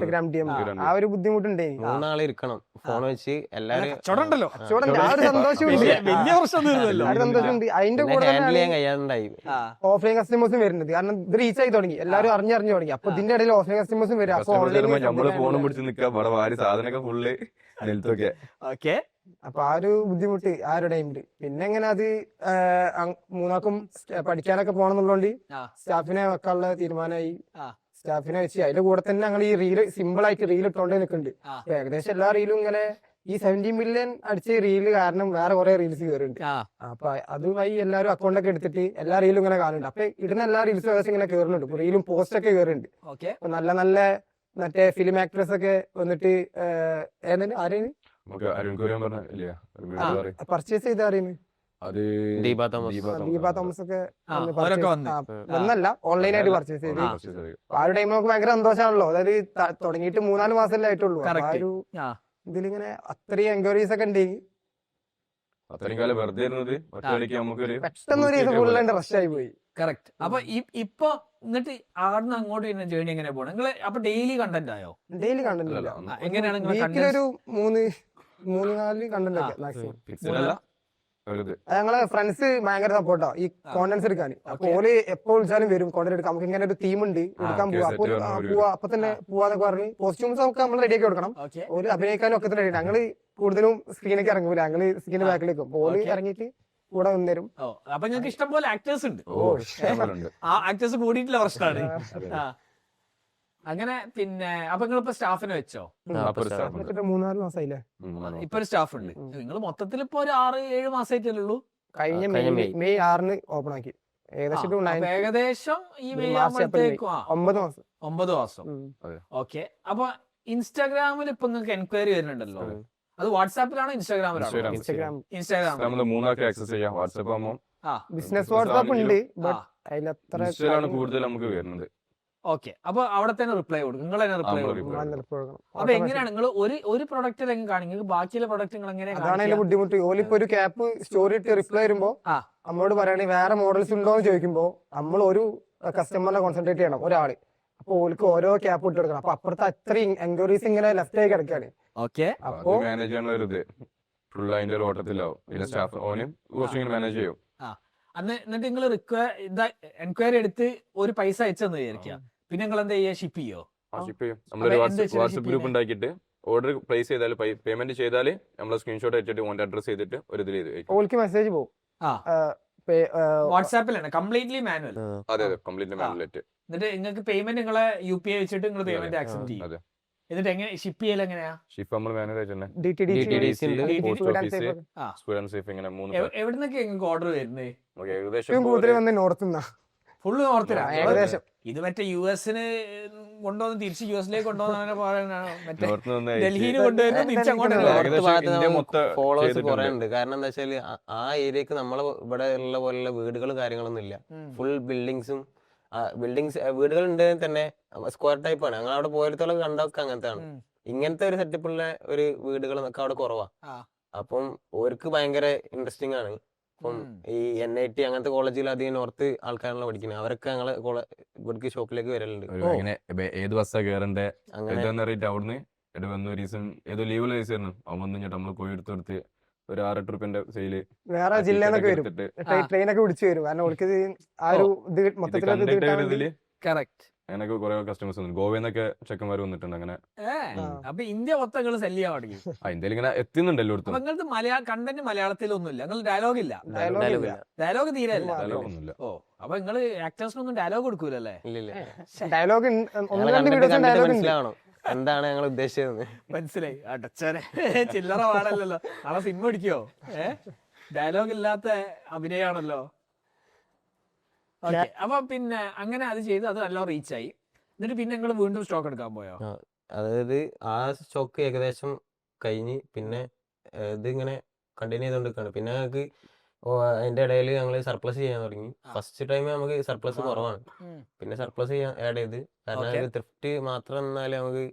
ആ ഒരു ബുദ്ധിമുട്ടുണ്ടേ. 3 നാളെ ഇരിക്കണം. ഫോൺ വെച്ച് എല്ലാരും കച്ചവടം ഉണ്ടല്ലോ. കച്ചവടം ആ ഒരു സന്തോഷമുണ്ട്. വലിയ പ്രശ്നം തീർന്നല്ലോ. ആ ഒരു സന്തോഷമുണ്ട്. അതിന്റെ കൂടെ ഹാൻഡിൽ ചെയ്യാൻ തന്നെ കഴിയാതുണ്ടായി. ഓഫ്ലൈൻ കസ്റ്റമേഴ്സും വരുന്നത്. കാരണം ഇത് റീച്ച് ആയി തുടങ്ങി, എല്ലാവരും അറിഞ്ഞു തുടങ്ങി. അപ്പൊ ഇതിന്റെ ഇടയിൽ ഓഫ്ലൈൻ കസ്റ്റമേഴ്സും വരും. അപ്പൊ നമ്മള് ഫോണും ഓൺലൈൻ പിടിച്ച് നിക്കാം, ഇവിടെ വാരി സാധനമൊക്കെ ഫുള്ള് നിലത്തൊക്കെ. ഓക്കെ. അപ്പൊ ആ ഒരു ബുദ്ധിമുട്ട് ആ ഒരു ടൈമില്. പിന്നെ എങ്ങനെ അത് മൂന്നാക്കും പഠിക്കാനൊക്കെ പോകണമെന്നുള്ളതുകൊണ്ട് ആ. സ്റ്റാഫിനെ വെക്കാനുള്ള തീരുമാനമായി. ആ. സ്റ്റാഫിനെ വെച്ച് അതിന്റെ കൂടെ തന്നെ ഞങ്ങൾ ഈ റീല് സിമ്പിൾ ആയിട്ട് റീൽ ഇട്ടോണ്ടേ നിൽക്കുന്നുണ്ട്. ആ. അപ്പൊ ഏകദേശം എല്ലാ റീലും ഇങ്ങനെ ഈ 70 മില്യൺ അടിച്ച റീല് കാരണം വേറെ കുറെ റീൽസ് കയറുന്നുണ്ട്. ആ. അപ്പൊ അതുമായി എല്ലാവരും അക്കൗണ്ട് ഒക്കെ എടുത്തിട്ട് എല്ലാ റീലും ഇങ്ങനെ കാണുന്നുണ്ട്. അപ്പൊ ഇടുന്ന എല്ലാ റീൽസും ഏകദേശം ഇങ്ങനെ കയറുന്നുണ്ട്. റീലും പോസ്റ്റ് ഒക്കെ കയറുന്നുണ്ട്. ഓക്കെ. അപ്പൊ നല്ല നല്ല മറ്റേ ഫിലിം ആക്ട്രസ് ഒക്കെ വന്നിട്ട് ആരെയാണ് നമുക്ക് അരുൺ കുര്യൻ പറഞ്ഞ ഇല്ലേ, ഒരു വീഡിയോ പറയും. പർച്ചേസ് ചെയ്ത് അറിയുന്നത് അത് ദീപ തോമസ്. ദീപ തോമസ് ഒക്കെ വന്ന് അവരൊക്കെ purchase- വന്ന്. വന്നല്ല, ഓൺലൈനായിട്ട് പർച്ചേസ് ചെയ്ത്. ആ. ആ ഒരു ടൈം നമുക്ക് ഭയങ്കര സന്തോഷമാണല്ലോ. അതായത് തുടങ്ങിയിട്ട് 3-4 മാസമല്ലേ ആയിട്ടുള്ളൂ. അപ്പൊ ആ Correct. ഒരു ആ. ഇതിലിങ്ങനെ അത്രയും എൻക്വയറീസ് ഒക്കെ ഉണ്ടെങ്കിൽ അത്രയും കാലം വെറുതെ ഇരുന്നത് ഒറ്റയടിക്ക് നമുക്കൊരു പെട്ടെന്ന് ഒരു ദിവസം ഫുൾ റഷ് ആയി പോയി. കറക്റ്റ്. അപ്പൊ ഇപ്പൊ എന്നിട്ട് ആടുന്ന് അങ്ങോട്ട് വരുന്ന ജേണി എങ്ങനെ പോകണം? നിങ്ങള് അപ്പൊ ഡെയിലി കണ്ടന്റ് ആയോ? ഡെയിലി കണ്ടന്റ് ഇല്ല. എങ്ങനെയാണ് നിങ്ങളെ വീക്കിലൊരു 3-4 കണ്ടന്റ് ഒക്കെ മാക്സിമം. പിക്സലല്ല ഒരു ഇത്. ഞങ്ങളെ ഫ്രണ്ട്സ് ഭയങ്കര സപ്പോർട്ടാ ഈ കോണ്ടന്റ്സ് എടുക്കാൻ. അപ്പൊ ഓല് എപ്പോ വിളിച്ചാലും വരും കോണ്ടന്റ് എടുക്കാം. നമുക്ക് ഇങ്ങനെ ഒരു തീം ഉണ്ട്, എടുക്കാൻ okay, പോവാ. set അപ്പൊ പറഞ്ഞ പോവാ, അപ്പൊ തന്നെ പോവാന്നൊക്കെ പറഞ്ഞ് കോസ്റ്റ്യൂംസ് ഒക്കെ നമ്മൾ റെഡിയാക്കി കൊടുക്കണം. ഓക്കെ. ഓല് അഭിനയിക്കാനും ഒക്കെ തന്നെ ready. ഞങ്ങള് കൂടുതലും സ്ക്രീനൊക്കെ ഇറങ്ങൂല, ഞങ്ങള് സ്ക്രീനിന്റെ ആ. ബാക്കിലേക്കും. ഓല് Okay. ഇറങ്ങിയിട്ട് കൂടെ വന്നേരും. ഓ, അപ്പൊ നിങ്ങൾക്ക് ഇഷ്ടം പോലെ ആക്ടേഴ്സ് ഉണ്ട്. ഇഷ്ടംപോലെയുണ്ട്. ആ ആക്ടേഴ്സ് കൂടിയിട്ടുള്ള പ്രശ്നമാണ്. ആ. അങ്ങനെ പിന്നെ അപ്പൊ നിങ്ങളിപ്പോ സ്റ്റാഫിനെ വെച്ചോ? അപ്പൊ ഒരു staff ഉണ്ട്. എന്നിട്ട് 3-4 മാസമായില്ലേ. ഇപ്പൊ ഒരു സ്റ്റാഫ് ഉണ്ട്. നിങ്ങൾ മൊത്തത്തിൽ ഇപ്പൊ ഒരു 6-7 മാസമായിട്ടല്ലേ ഉള്ളൂ? കഴിഞ്ഞ കഴിഞ്ഞ മെയ് 6-ന് ഓപ്പൺ ആക്കി. ഏകദേശം ഒരു അപ്പൊ ഏകദേശം ഈ ഒരു മെയ് മാസം ആകുമ്പോഴത്തേക്കും 9 മാസം. 9 മാസം. ഓക്കെ. അപ്പൊ ഇൻസ്റ്റാഗ്രാമിൽ ഇപ്പൊ നിങ്ങൾക്ക് എൻക്വയറി വരുന്നുണ്ടല്ലോ. അത് വാട്സാപ്പിലാണോ ഇൻസ്റ്റാഗ്രാമിലാണോ? Instagram Instagram. നമ്മള് മൂന്നാക്കി ആക്സസ് ചെയ്യാം. വാട്സപ്പ് ആകുമ്പോൾ ആ. ബിസിനസ് വാട്സാപ്പ് ഉണ്ട്, ബട്ട് അതിലത്ര ഇൻസ്റ്റയിലാണ് കൂടുതൽ നമുക്ക് വരുന്നത്. ഓക്കെ. അപ്പൊ അവിടെ തന്നെ റിപ്ലൈ കൊടുക്കും, നിങ്ങൾ തന്നെ റിപ്ലൈ നമ്മള് കൊടുക്കും. reply അപ്പൊ എങ്ങനെയാണ് നിങ്ങൾ ഒരു പ്രൊഡക്റ്റ് എങ്ങനെ കാണിക്കും, ബാക്കിയുള്ള പ്രൊഡക്റ്റ് നിങ്ങൾ എങ്ങനെ അതാണ് അതിന്റെ ബുദ്ധിമുട്ട്. ഓലിപ്പോ ഒരു ക്യാപ്പ് സ്റ്റോറി ഇട്ട് റിപ്ലൈ വരുമ്പോ ആ. നമ്മളോട് പറയുകയാണെങ്കിൽ വേറെ മോഡൽസ് ഉണ്ടോ എന്ന് ചോദിക്കുമ്പോ നമ്മൾ ഒരു കസ്റ്റമറിനെ കോൺസെൻട്രേറ്റ് ചെയ്യണം, ഒരാള്. അപ്പൊ ഓർക്ക് ഓരോ ക്യാപ്പ് ഇട്ട് കൊടുക്കണം. അപ്പൊ അപ്പുറത്തെ അത്രയും എൻക്വയറീസ് ഇങ്ങനെ ലെഫ്റ്റ് ആയി കിടക്കാണ്. ഓക്കെ. അപ്പൊ മാനേജ് ചെയ്യാനുള്ള ഒരു ഇത് ഫുൾ അതിന്റെ ഒരു ഓട്ടത്തിലാവും. പിന്നെ സ്റ്റാഫ് ഓനും കുറച്ച് ഇങ്ങനെ മാനേജ് ചെയ്യും. എന്നിട്ട് നിങ്ങൾ എൻക്വയറി എടുത്ത് ഒരു പൈസ അയച്ചെന്ന് വിചാരിക്കുക, പിന്നെ നിങ്ങൾ എന്താ ചെയ്യുക? ഷിപ്പ് ചെയ്യോ? ഷിപ്പ് ചെയ്യും. നമ്മളൊരു അപ്പൊ എന്ത് വെച്ചാ വാട്സപ്പ് ship ഗ്രൂപ്പ് ഉണ്ടാക്കിയിട്ട് ഓർഡർ പ്ലേസ് ചെയ്താൽ പേയ്മെന്റ് ചെയ്താൽ നമ്മളെ സ്ക്രീൻഷോട്ട് അയച്ചിട്ട് ഓന്റെ അഡ്രസ് ചെയ്തിട്ട് ഒരു ഇതിൽ ചെയ്ത് ഓൾക്ക് മെസ്സേജ് പോകും. ആ. വാട്സാപ്പിലാണ് കംപ്ലീറ്റ്ലി മാനുവൽ. അതെ അതെ കംപ്ലീറ്റ് മാനുവലായിട്ട്. എന്നിട്ട് നിങ്ങൾക്ക് പേയ്മെന്റ് നിങ്ങളെ UPI വെച്ചിട്ട് നിങ്ങൾ പേയ്മെന്റ് ആക്സെപ്റ്റ് ചെയ്യും. അതെ. എന്നിട്ട് എങ്ങനെ ഷിപ്പ് ചെയ്യൽ എങ്ങനെയാ? ഷിപ്പ് നമ്മൾ മാനുവലായിട്ട് തന്നെ DTDC ഉണ്ട്. പോസ്റ്റ് ഓഫീസ് ആ. സ്റ്റുഡന്റ് സേഫ് ഇങ്ങനെ 3 എവിടുന്നൊക്കെ നിങ്ങൾക്ക് ഓർഡർ വരുന്നത്? നമുക്ക് ഏകദേശം കൂടുതൽ വന്ന് നോർത്ത് നിന്നാ ഫുള്ള് നോർത്തിലാണ്. ഏകദേശം. ഇത് മറ്റേ യുഎസിന് കൊണ്ടുവന്ന് തിരിച്ച് യുഎസിലേക്ക് കൊണ്ടുവന്ന മറ്റേ നോർത്ത് നിന്ന് ഡൽഹിയിൽ കൊണ്ടുവരുന്ന തിരിച്ച് അങ്ങോട്ടല്ലേ? ഏകദേശം ഭാഗത്ത് ഇന്ത്യ നമുക്ക് മൊത്തം ഫോളോവേഴ്സ് ചെയ്തിട്ടുണ്ട്. കുറെ ഉണ്ട്. കാരണം എന്താ വെച്ചാല് ആ ഏരിയക്ക് നമ്മളെ ഇവിടെ ഉള്ള പോലുള്ള വീടുകളും കാര്യങ്ങളൊന്നും ഇല്ല. ഫുൾ ബിൽഡിങ്സും വീടുകൾ ഉണ്ടെങ്കിൽ തന്നെ സ്ക്വയർ ടൈപ്പ് ആണ്. ഞങ്ങൾ അവിടെ പോയത്തോളം കണ്ടൊക്കെ അങ്ങനത്തെ ആണ്. ഇങ്ങനത്തെ ഒരു സെറ്റപ്പുള്ള ഒരു വീടുകളൊക്കെ അവിടെ കുറവാ. അപ്പം ഓർക്ക് ഭയങ്കര ഇൻട്രസ്റ്റിംഗ് ആണ്. അപ്പം ഈ NIT അങ്ങനത്തെ കോളേജിൽ അധികം നോർത്ത് ആൾക്കാരാണല്ലോ പഠിക്കുന്നത്. അവരൊക്കെ ഞങ്ങളെ ഇവിടേക്ക് ഷോപ്പിലേക്ക് വരലുണ്ട്. അങ്ങനെ ഏത് ബസ്സാ കയറണ്ടേ അങ്ങനെ എന്താന്ന് അറിയിട്ട് അവിടുന്ന് വന്ന ഒരു ദിവസം ഏതോ ലീവുള്ള ദിവസമായിരുന്നു. അവൻ വന്നു കഴിഞ്ഞിട്ട് നമ്മള് പോയി എടുത്തെടുത്ത് ഒരു 6-8 റുപ്യന്റെ സെയില് വേറെ ജില്ലന്നൊക്കെ വരും, ട്രെയിനൊക്കെ പിടിച്ചു വരും. കാരണം അവർക്ക് ആ ഒരു ഇത് മൊത്തത്തിൽ കറക്റ്റ്. അങ്ങനൊക്കെ കുറെ കസ്റ്റമേഴ്സ് വന്നു. ഗോവയിൽ ചെക്കന്മാർ വന്നിട്ടുണ്ട്. അങ്ങനെ അപ്പൊ ഇന്ത്യ മൊത്തം നിങ്ങൾ സെല് ചെയ്യാൻ തുടങ്ങി. ഇന്ത്യയിൽ ഇങ്ങനെ എത്തുന്നുണ്ട് എല്ലായിടത്തും. അപ്പൊ നിങ്ങൾക്ക് കണ്ടന്റ് മലയാളത്തിലൊന്നുമില്ല, നിങ്ങൾ ഡയലോഗ് ഇല്ല, ഡയലോഗ് ഡയലോഗ് തീരെ ഇല്ല. ഡയലോഗൊന്നുമില്ല. ഓ, അപ്പൊ നിങ്ങൾ ആക്ടേഴ്സിനൊന്നും ഡയലോഗ് കൊടുക്കൂലല്ലേ? ഇല്ലില്ല. ഡയലോഗ് ഞങ്ങളെ 1-2 കണ്ടിട്ട് വീഡിയോസ് കണ്ടിട്ട് ഡയലോഗ് ഉണ്ട്. മനസ്സിലാവണം എന്താണ് ഞങ്ങൾ ഉദ്ദേശിച്ചത്. മനസ്സിലായി. അടച്ചനെ ചില്ലറ പാടല്ലല്ലോ. നാളെ സിനിമ അടിക്കോ? ഡയലോഗ് ഇല്ലാത്ത അഭിനയാണല്ലോ. ഓക്കെ. അപ്പൊ പിന്നെ അങ്ങനെ അത് ചെയ്ത് അത് നല്ല റീച്ചായി. എന്നിട്ട് പിന്നെ നിങ്ങൾ വീണ്ടും സ്റ്റോക്ക് എടുക്കാൻ പോയോ? അതായത് ആ സ്റ്റോക്ക് ഏകദേശം കഴിഞ്ഞ് പിന്നെ ഇതിങ്ങനെ കണ്ടിന്യൂ ചെയ്തോണ്ടിരിക്കുകയാണ്. പിന്നെ ഞങ്ങൾക്ക് അതിന്റെ ഇടയിൽ ഞങ്ങൾ സർപ്ലസ് ചെയ്യാൻ തുടങ്ങി. ഫസ്റ്റ് ടൈം നമുക്ക് സർപ്ലസ് കുറവാണ്. പിന്നെ സർപ്ലസ് ചെയ്യാൻ ആഡ് ചെയ്ത്. കാരണം ത്രിഫ്റ്റ് മാത്രം എന്നാലും നമുക്ക്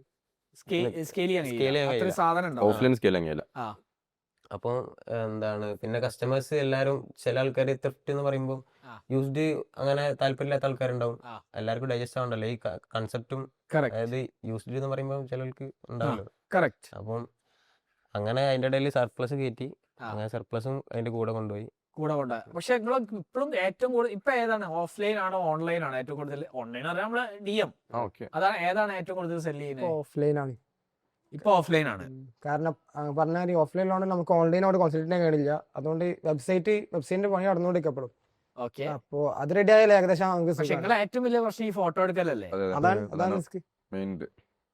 സ്കെയിൽ ചെയ്യാൻ Scale ചെയ്യാൻ അത്ര കഴിയില്ല. സാധനം ഉണ്ടാവും. ഓഫ്ലൈൻ സ്കെയിൽ അങ്ങനെയല്ല. അപ്പം എന്താണ് പിന്നെ കസ്റ്റമേഴ്സ് എല്ലാവരും ചില ആൾക്കാർ ത്രിഫ്റ്റ് എന്ന് പറയുമ്പോൾ യൂസ്ഡ് അങ്ങനെ താല്പര്യമില്ലാത്ത ആൾക്കാരുണ്ടാവും. എല്ലാവർക്കും ഡൈജസ്റ്റ് ആവണ്ടല്ലോ ഈ കൺസെപ്റ്റും. അതായത് യൂസ്ഡ് എന്ന് പറയുമ്പോൾ ചിലർക്ക് ഉണ്ടാവല്ലോ. കറക്റ്റ്. അപ്പം അങ്ങനെ അതിന്റെ ഇടയിൽ സർപ്ലസ് കയറ്റി, ആ. അങ്ങനെ സർപ്ലസും അതിന്റെ കൂടെ കൊണ്ടുപോയി. കൂടെ കൊണ്ട്. പക്ഷെ നിങ്ങൾ ഇപ്പോഴും ഏറ്റവും കൂടുതൽ ഇപ്പൊ ഏതാണ്, ഓഫ്ലൈൻ ആണോ ഓൺലൈൻ ആണോ ഏറ്റവും കൂടുതൽ? ഓൺലൈൻ അറിയാം നമ്മള് DM, ഓക്കെ. അതാണ്. ഏതാണ് ഏറ്റവും കൂടുതൽ സെല് ചെയ്യുന്നത്? ഓഫ്ലൈൻ ആണ്. ഇപ്പൊ ഓഫ്ലൈൻ ആണ്. കാരണം പറഞ്ഞാൽ ഓഫ്ലൈനിലാണ് നമുക്ക് ഓൺലൈനോട് കോൺസെൻട്രേറ്റ് ചെയ്യാൻ കഴിയില്ല. അതുകൊണ്ട് വെബ്സൈറ്റിന്റെ പണി നടന്നുകൊണ്ടിരിക്കപ്പെടും. ഓക്കെ. അപ്പൊ അത് റെഡി ആയാലും ഏകദേശം നമുക്ക് പക്ഷെ സുഖമാണ്. നിങ്ങളെ ഏറ്റവും വലിയ പ്രശ്നം ഈ ഫോട്ടോ എടുക്കലല്ലേ? അതാണ് റിസ്ക്. മെയിൻ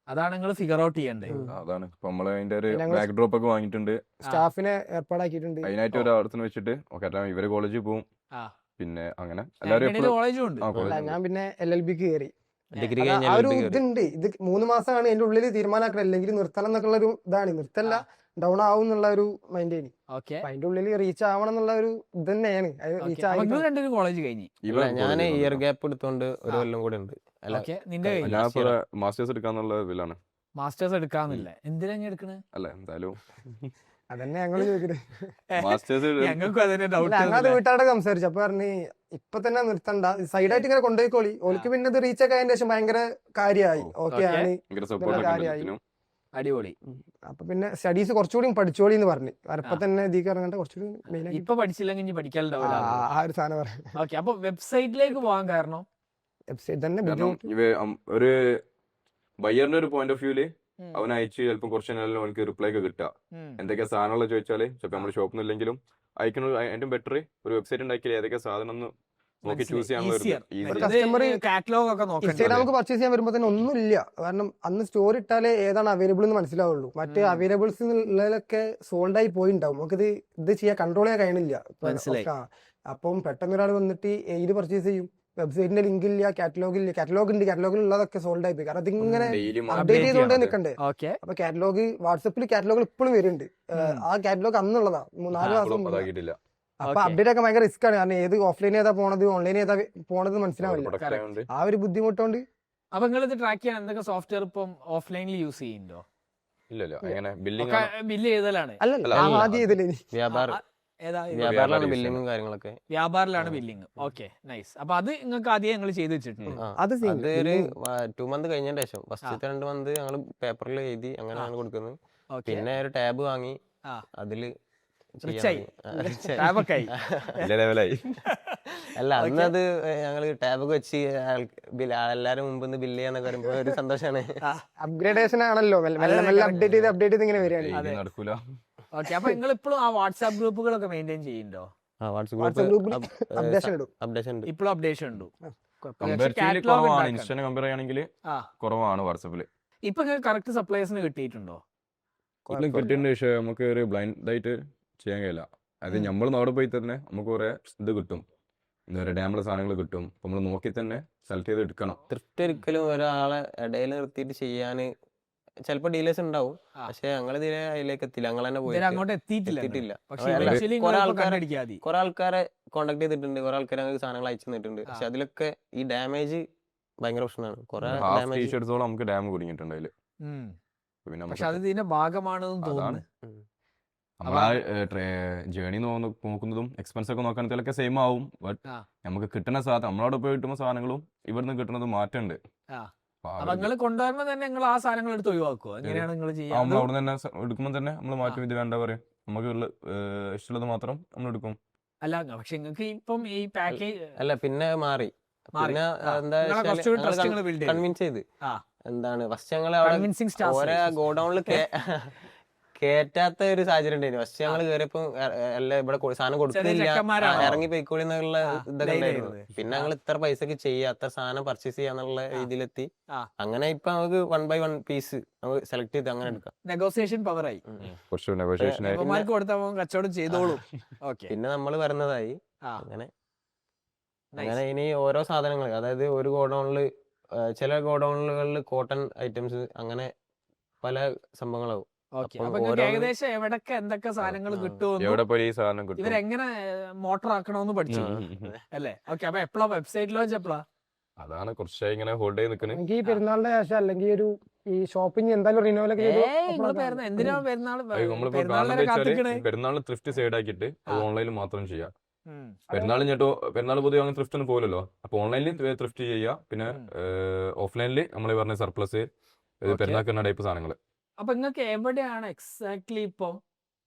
അതാണ് നിങ്ങൾ ഫിഗർ ഔട്ട് ചെയ്യണ്ടേ. അതാണ്. ഇപ്പൊ നമ്മള് അതിന്റെ ഒരു ഞങ്ങൾ ബാക്ക് ഡ്രോപ്പ് ഒക്കെ വാങ്ങിയിട്ടുണ്ട്. സ്റ്റാഫിനെ ഏർപ്പാടാക്കിയിട്ടുണ്ട്. അതിനായിട്ട് ഒരു ആളത്തിന് വെച്ചിട്ട് ഇവര് കോളേജിൽ പോകും. ആ. പിന്നെ അങ്ങനെ എല്ലാവരും കാനഡയിൽ എപ്പോഴും കോളേജും ഉണ്ട്. അല്ല, ഞാൻ പിന്നെ LLBക്ക് കയറി. ഡിഗ്രി ആ കഴിഞ്ഞാൽ ഒരു ഇതുണ്ട്. ഇത് 3 മാസമാണ് എന്റെ ഉള്ളിൽ തീരുമാനമാക്കണം, അല്ലെങ്കിൽ നിർത്തണം എന്നൊക്കെ ഉള്ള ഒരു ഇതാണ്. നിർത്തല്ല, ഡൗൺ ആവും എന്നുള്ള ഒരു മൈൻഡ് ആണ്. ഓക്കെ. അപ്പൊ അതിന്റെ ഉള്ളിൽ റീച്ച് ആവണം എന്നുള്ള ഒരു ഇത് തന്നെയാണ്. റീച്ച് ആയി. നിങ്ങൾ രണ്ടുപേരും കോളേജ് കഴിഞ്ഞു. ഞാൻ ഇയർ ഗ്യാപ്പ് എടുത്തോണ്ട് ഒരു കൊല്ലം കൂടെ ഉണ്ട്. അല്ല, ഓക്കെ. നിന്റെ കഴിഞ്ഞു. ഞാൻ ഇപ്പൊ മാസ്റ്റേഴ്സ് എടുക്കാന്നുള്ള ഇതിലാണ്. മാസ്റ്റേഴ്സ് എടുക്കാന്നില്ല. എന്തിനാ എടുക്കണേ? അല്ല എന്തായാലും അതന്നെ ഞങ്ങള് ചോദിക്കുന്നത്. മാസ്റ്റേഴ്സ് ഞങ്ങൾക്കും അതിന്റെ ഡൗട്ട്. ഞങ്ങളത് വീട്ടാടെ സംസാരിച്ചു. അപ്പൊ പറഞ്ഞ് ഇപ്പൊ തന്നെ നിർത്തണ്ട, സൈഡായിട്ട് ഇങ്ങനെ കൊണ്ടുപോയിക്കോളി. ഓൾക്ക് പിന്നെ ഇത് റീച്ച് ഒക്കെ അതിന്റെ ശേഷം ഭയങ്കര കാര്യമായി. ഓക്കെ ആണ്, ഭയങ്കര സപ്പോർട്ട് കാര്യമായി. അടിപൊളി. അപ്പൊ പിന്നെ സ്റ്റഡീസ് കുറച്ചുകൂടി പഠിച്ചോളി എന്ന് പറഞ്ഞു. ഇപ്പൊ തന്നെ ഇതിക്ക് ഇറങ്ങണ്ട, കുറച്ചുകൂടി മെയിൻ ആയിട്ട് ഇപ്പൊ പഠിച്ചില്ലെങ്കിൽ ഇനി പഠിക്കാനുണ്ടാവില്ല. ആ ഒരു സാധനം പറയാം. ഓക്കെ. അപ്പൊ വെബ്സൈറ്റിലേക്ക് പോകാൻ കാരണം വെബ്സൈറ്റ് തന്നെ കാരണം ഒരു ബയ്യറിന്റെ ഒരു പോയിന്റ് ഓഫ് വ്യൂല് അവൻ അയച്ച് ചിലപ്പോൾ കുറച്ച് നേരം അവനക്ക് റിപ്ലൈ ഒക്കെ കിട്ടുക. എന്തൊക്കെയാ സാധനങ്ങൾ ചോദിച്ചാല് ചിലപ്പോൾ നമ്മുടെ ഷോപ്പിൽ നിന്ന് ഇല്ലെങ്കിലും അയക്കുന്നത് ഏറ്റവും ബെറ്റർ ഒരു വെബ്സൈറ്റ് ഉണ്ടാക്കിയാൽ ഏതൊക്കെ സാധനം എന്ന് നോക്കി ചൂസ് ചെയ്യാനുള്ള കസ്റ്റമർ കാറ്റലോഗ് ഒക്കെ നോക്കണ്ടേ? ഇൻസ്റ്റാഗ്രാമിക്ക് പർച്ചേസ് ചെയ്യാൻ വരുമ്പോ തന്നെ ഒന്നുമില്ല. കാരണം അന്ന് സ്റ്റോറി ഇട്ടാലേ ഏതാണ് അവൈലബിൾ എന്ന് മനസ്സിലാവുള്ളൂ. മറ്റേ അവൈലബിൾസ് ഉള്ളതിലൊക്കെ സോൾഡ് ആയി പോയിണ്ടാവും. നമുക്കിത് ചെയ്യാൻ കൺട്രോൾ ചെയ്യാൻ കഴിയണില്ല. മനസ്സിലായി. അപ്പം പെട്ടെന്ന് ഒരാൾ വന്നിട്ട് ഇത് പർച്ചേസ് ചെയ്യും, വെബ്സൈറ്റിന്റെ ലിങ്ക് ഇല്ല, കാറ്റലോഗ് ഇല്ല. കാറ്റലോഗ് ഉണ്ട്, കാറ്റലോഗിൽ ഉള്ളതൊക്കെ സോൾഡ് ആയി പോയി. കാരണം അതിങ്ങനെ അപ്ഡേറ്റ് ചെയ്തുകൊണ്ടേ നിൽക്കണ്ടേ. ഓക്കെ. അപ്പൊ കാറ്റലോഗ് വാട്സപ്പിൽ കാറ്റലോഗ് ഇപ്പോഴും വരുന്നുണ്ട്. ആ കാറ്റലോഗ് അന്നുള്ളതാ, 4 മാസം. അതാക്കിയിട്ടില്ല. അപ്പൊ അപ്ഡേറ്റ് ഒക്കെ ഭയങ്കര റിസ്ക് ആണ്. കാരണം ഏത് ഓഫ്ലൈൻ ഏതാ പോണത്, ഓൺലൈൻ ഏതാ പോണത് മനസ്സിലാവില്ല. ആ ഒരു ബുദ്ധിമുട്ടുണ്ട്. അപ്പൊ നിങ്ങൾ ഇത് ട്രാക്ക് ചെയ്യാൻ എന്തൊക്കെ സോഫ്റ്റ്വെയർ ഇപ്പം ഓഫ്ലൈനിൽ യൂസ് ചെയ്യുന്നുണ്ടോ? ഇല്ലല്ലോ. അങ്ങനെ ബില്ലിംഗ് ബില്ല് ചെയ്തലാണ്. അല്ലല്ല, ആദ്യം ഇതില് വ്യാപാരമാണ് ബില്ലിങ്ങും കാര്യങ്ങളൊക്കെ. വ്യാപാരിലാണ് ബില്ലിങ്. Okay, nice. അപ്പൊ അത് നിങ്ങൾക്ക് ആദ്യം ഞങ്ങൾ ചെയ്ത് വെച്ചിട്ടുണ്ട്. അത് ഒരു 2 മന്ത് കഴിഞ്ഞതിന് ശേഷം ഫസ്റ്റത്തെ 2 മന്ത് ഞങ്ങൾ പേപ്പറിൽ എഴുതി അങ്ങനെയാണ് കൊടുക്കുന്നത്. പിന്നെ ഒരു ടാബ് വാങ്ങി, അതില് ലെവലായി. അല്ല, അന്ന് അത് ഞങ്ങള് ടാബൊക്കെ വെച്ച് എല്ലാരും മുമ്പ് ബില്ല് ചെയ്യാന്നൊക്കെ പറയുമ്പോ ഒരു സന്തോഷാണ്. അപ്ഗ്രേഡേഷൻ ആണല്ലോ, അപ്ഡേറ്റ് ചെയ്ത് ഇങ്ങനെ വരികയാണ്. നടക്കൂല. ഓക്കെ. അപ്പൊ നിങ്ങൾ ഇപ്പോഴും ആ വാട്സാപ്പ് ഗ്രൂപ്പുകളൊക്കെ മെയിൻറ്റെയിൻ ചെയ്യുന്നുണ്ടോ? ഇപ്പോഴും അപ്ഡേഷൻ ഉണ്ട്. കുറവാണ്. ഇൻസ്റ്റനെ കമ്പയർ ചെയ്യുകയാണെങ്കിൽ കുറവാണ് വാട്സാപ്പില്. ഇപ്പൊ കറക്റ്റ് സപ്ലൈസിന് കിട്ടിയിട്ടുണ്ടോ? കിട്ടിയിട്ടുണ്ട്. പക്ഷേ നമുക്ക് ഒരു ബ്ലൈൻഡ് ആയിട്ട് ചെയ്യാൻ കഴിയില്ല. അത് നമ്മൾ അവിടെ പോയി തന്നെ നമുക്ക് കുറെ ഇത് കിട്ടും, എന്താ പറയുക, ഡാമുള്ള സാധനങ്ങൾ കിട്ടും. നമ്മൾ നോക്കി തന്നെ സെലക്ട് ചെയ്ത് എടുക്കണം. തൃപ്തി ഒരിക്കലും ഒരാളെ ഇടയിൽ നിർത്തിയിട്ട് ചെയ്യാന് ചിലപ്പോ ഡീലേഴ്സ് ഉണ്ടാവും, പക്ഷെ ഞങ്ങൾ ഇതിലെ അതിലേക്ക് എത്തില്ല. ഞങ്ങൾ തന്നെ പോയി അങ്ങോട്ട് എത്തിയിട്ടില്ല. കുറെ ആൾക്കാരെ കോണ്ടാക്ട് ചെയ്തിട്ടുണ്ട്, കുറെ ആൾക്കാർ ഞങ്ങൾക്ക് സാധനങ്ങൾ അയച്ചു തന്നിട്ടുണ്ട്. പക്ഷെ അതിലൊക്കെ ഈ ഡാമേജ് ഭയങ്കര പ്രശ്നമാണ്. കുറെ ടീഷർട്സോളം നമുക്ക് ഡാം കുടുങ്ങിയിട്ടുണ്ട് അതില്. പക്ഷെ അത് ഇതിന്റെ ഭാഗമാണെന്ന് തോന്നുന്നു. നമ്മളാ ജേണി നോക്കുന്നതും എക്സ്പെൻസ് ഒക്കെ നോക്കുകയാണെങ്കിൽ സെയിം ആവും. ബട്ട് നമുക്ക് കിട്ടുന്ന സാധനം നമ്മളവിടെ പോയി കിട്ടുന്ന സാധനങ്ങളും ഇവിടുന്ന് കിട്ടുന്നത് മാറ്റമുണ്ട്. നിങ്ങൾ കൊണ്ടുവരുമ്പോ തന്നെ നിങ്ങൾ ആ സാധനങ്ങൾ എടുത്ത് ഒഴിവാക്കുമോ? എങ്ങനെയാണ് നിങ്ങൾ ചെയ്യുക? നമ്മൾ അവിടെ തന്നെ എടുക്കുമ്പോൾ തന്നെ നമ്മൾ മാറ്റും. ഇത് വേണ്ട പറയും, നമുക്ക് ഇഷ്ടമുള്ളത് മാത്രം നമ്മൾ എടുക്കും. അല്ല, പക്ഷെ നിങ്ങൾക്ക് ഇപ്പം ഈ പാക്കേജ് അല്ല, പിന്നെ മാറി. പിന്നെ എന്താ കൺവിൻസ് ചെയ്ത് എന്താണ് ഫസ്റ്റ് ഞങ്ങൾ ഓരോ ഗോഡൌണിൽ കേറ്റാത്ത ഒരു സാഹചര്യം ഉണ്ടായിരുന്നു. ഫസ്റ്റ് ഞങ്ങൾ കയറിയപ്പോ അല്ല ഇവിടെ സാധനം കൊടുത്തില്ല, ഇറങ്ങി പോയിക്കോളി എന്നുള്ള ഇതൊക്കെ ഉണ്ടായിരുന്നു. പിന്നെ ഞങ്ങൾ ഇത്ര പൈസക്ക് ചെയ്യാ, അത്ര സാധനം പർച്ചേസ് ചെയ്യാന്നുള്ള രീതിയിലെത്തി. അങ്ങനെ ഇപ്പൊ നമുക്ക് 1 by 1 പീസ് നമുക്ക് സെലക്ട് ചെയ്ത് അങ്ങനെ എടുക്കാം. നെഗോസിയേഷൻ പവറായി. കച്ചവടം ചെയ്തോളൂ. പിന്നെ നമ്മൾ വരുന്നതായി. അങ്ങനെ അങ്ങനെ ഇനി ഓരോ സാധനങ്ങൾ, അതായത് ഒരു ഗോഡൌണില് ചില ഗോഡൌണുകളിൽ കോട്ടൺ ഐറ്റംസ്, അങ്ങനെ പല സംഭവങ്ങളാവും. ഏകദേശം എവിടൊക്കെ എന്തൊക്കെ സാധനങ്ങൾ കിട്ടും, ഇവരെങ്ങനെ മോട്ടർ ആക്കണമെന്ന് പഠിച്ചു അല്ലേ? ഓക്കെ. അപ്പൊ എപ്പോഴാ വെബ്സൈറ്റ് ലോഞ്ച്? എപ്പോഴാ? അതാണ് കുറച്ചായി ഇങ്ങനെ ഹോൾഡ് ചെയ്ത് നിൽക്കുന്നത്. എനിക്ക് ഈ പെരുന്നാളിന്റെ ശേഷം അല്ലെങ്കിൽ ഒരു ഈ ഷോപ്പിംഗ് എന്തായാലും റിനോവലൊക്കെ എന്തിനാ പെരുന്നാളിന് ത്രിഫ്റ്റ് സൈഡ് ആക്കിയിട്ട് അത് ഓൺലൈനിൽ മാത്രം ചെയ്യാം. പെരുന്നാൾ പൊതുവെ അങ്ങനെ ത്രിഫ്റ്റ് ഒന്നും പോലല്ലോ. അപ്പൊ ഓൺലൈനിൽ ത്രിഫ്റ്റ് ചെയ്യുക, പിന്നെ ഓഫ്ലൈനിൽ നമ്മൾ പറഞ്ഞ സർപ്ലസ് പെരുന്നാൾ ടൈപ്പ് സാധനങ്ങൾ. അപ്പൊ നിങ്ങൾക്ക് എവിടെയാണ് എക്സാക്ട്ലി ഇപ്പം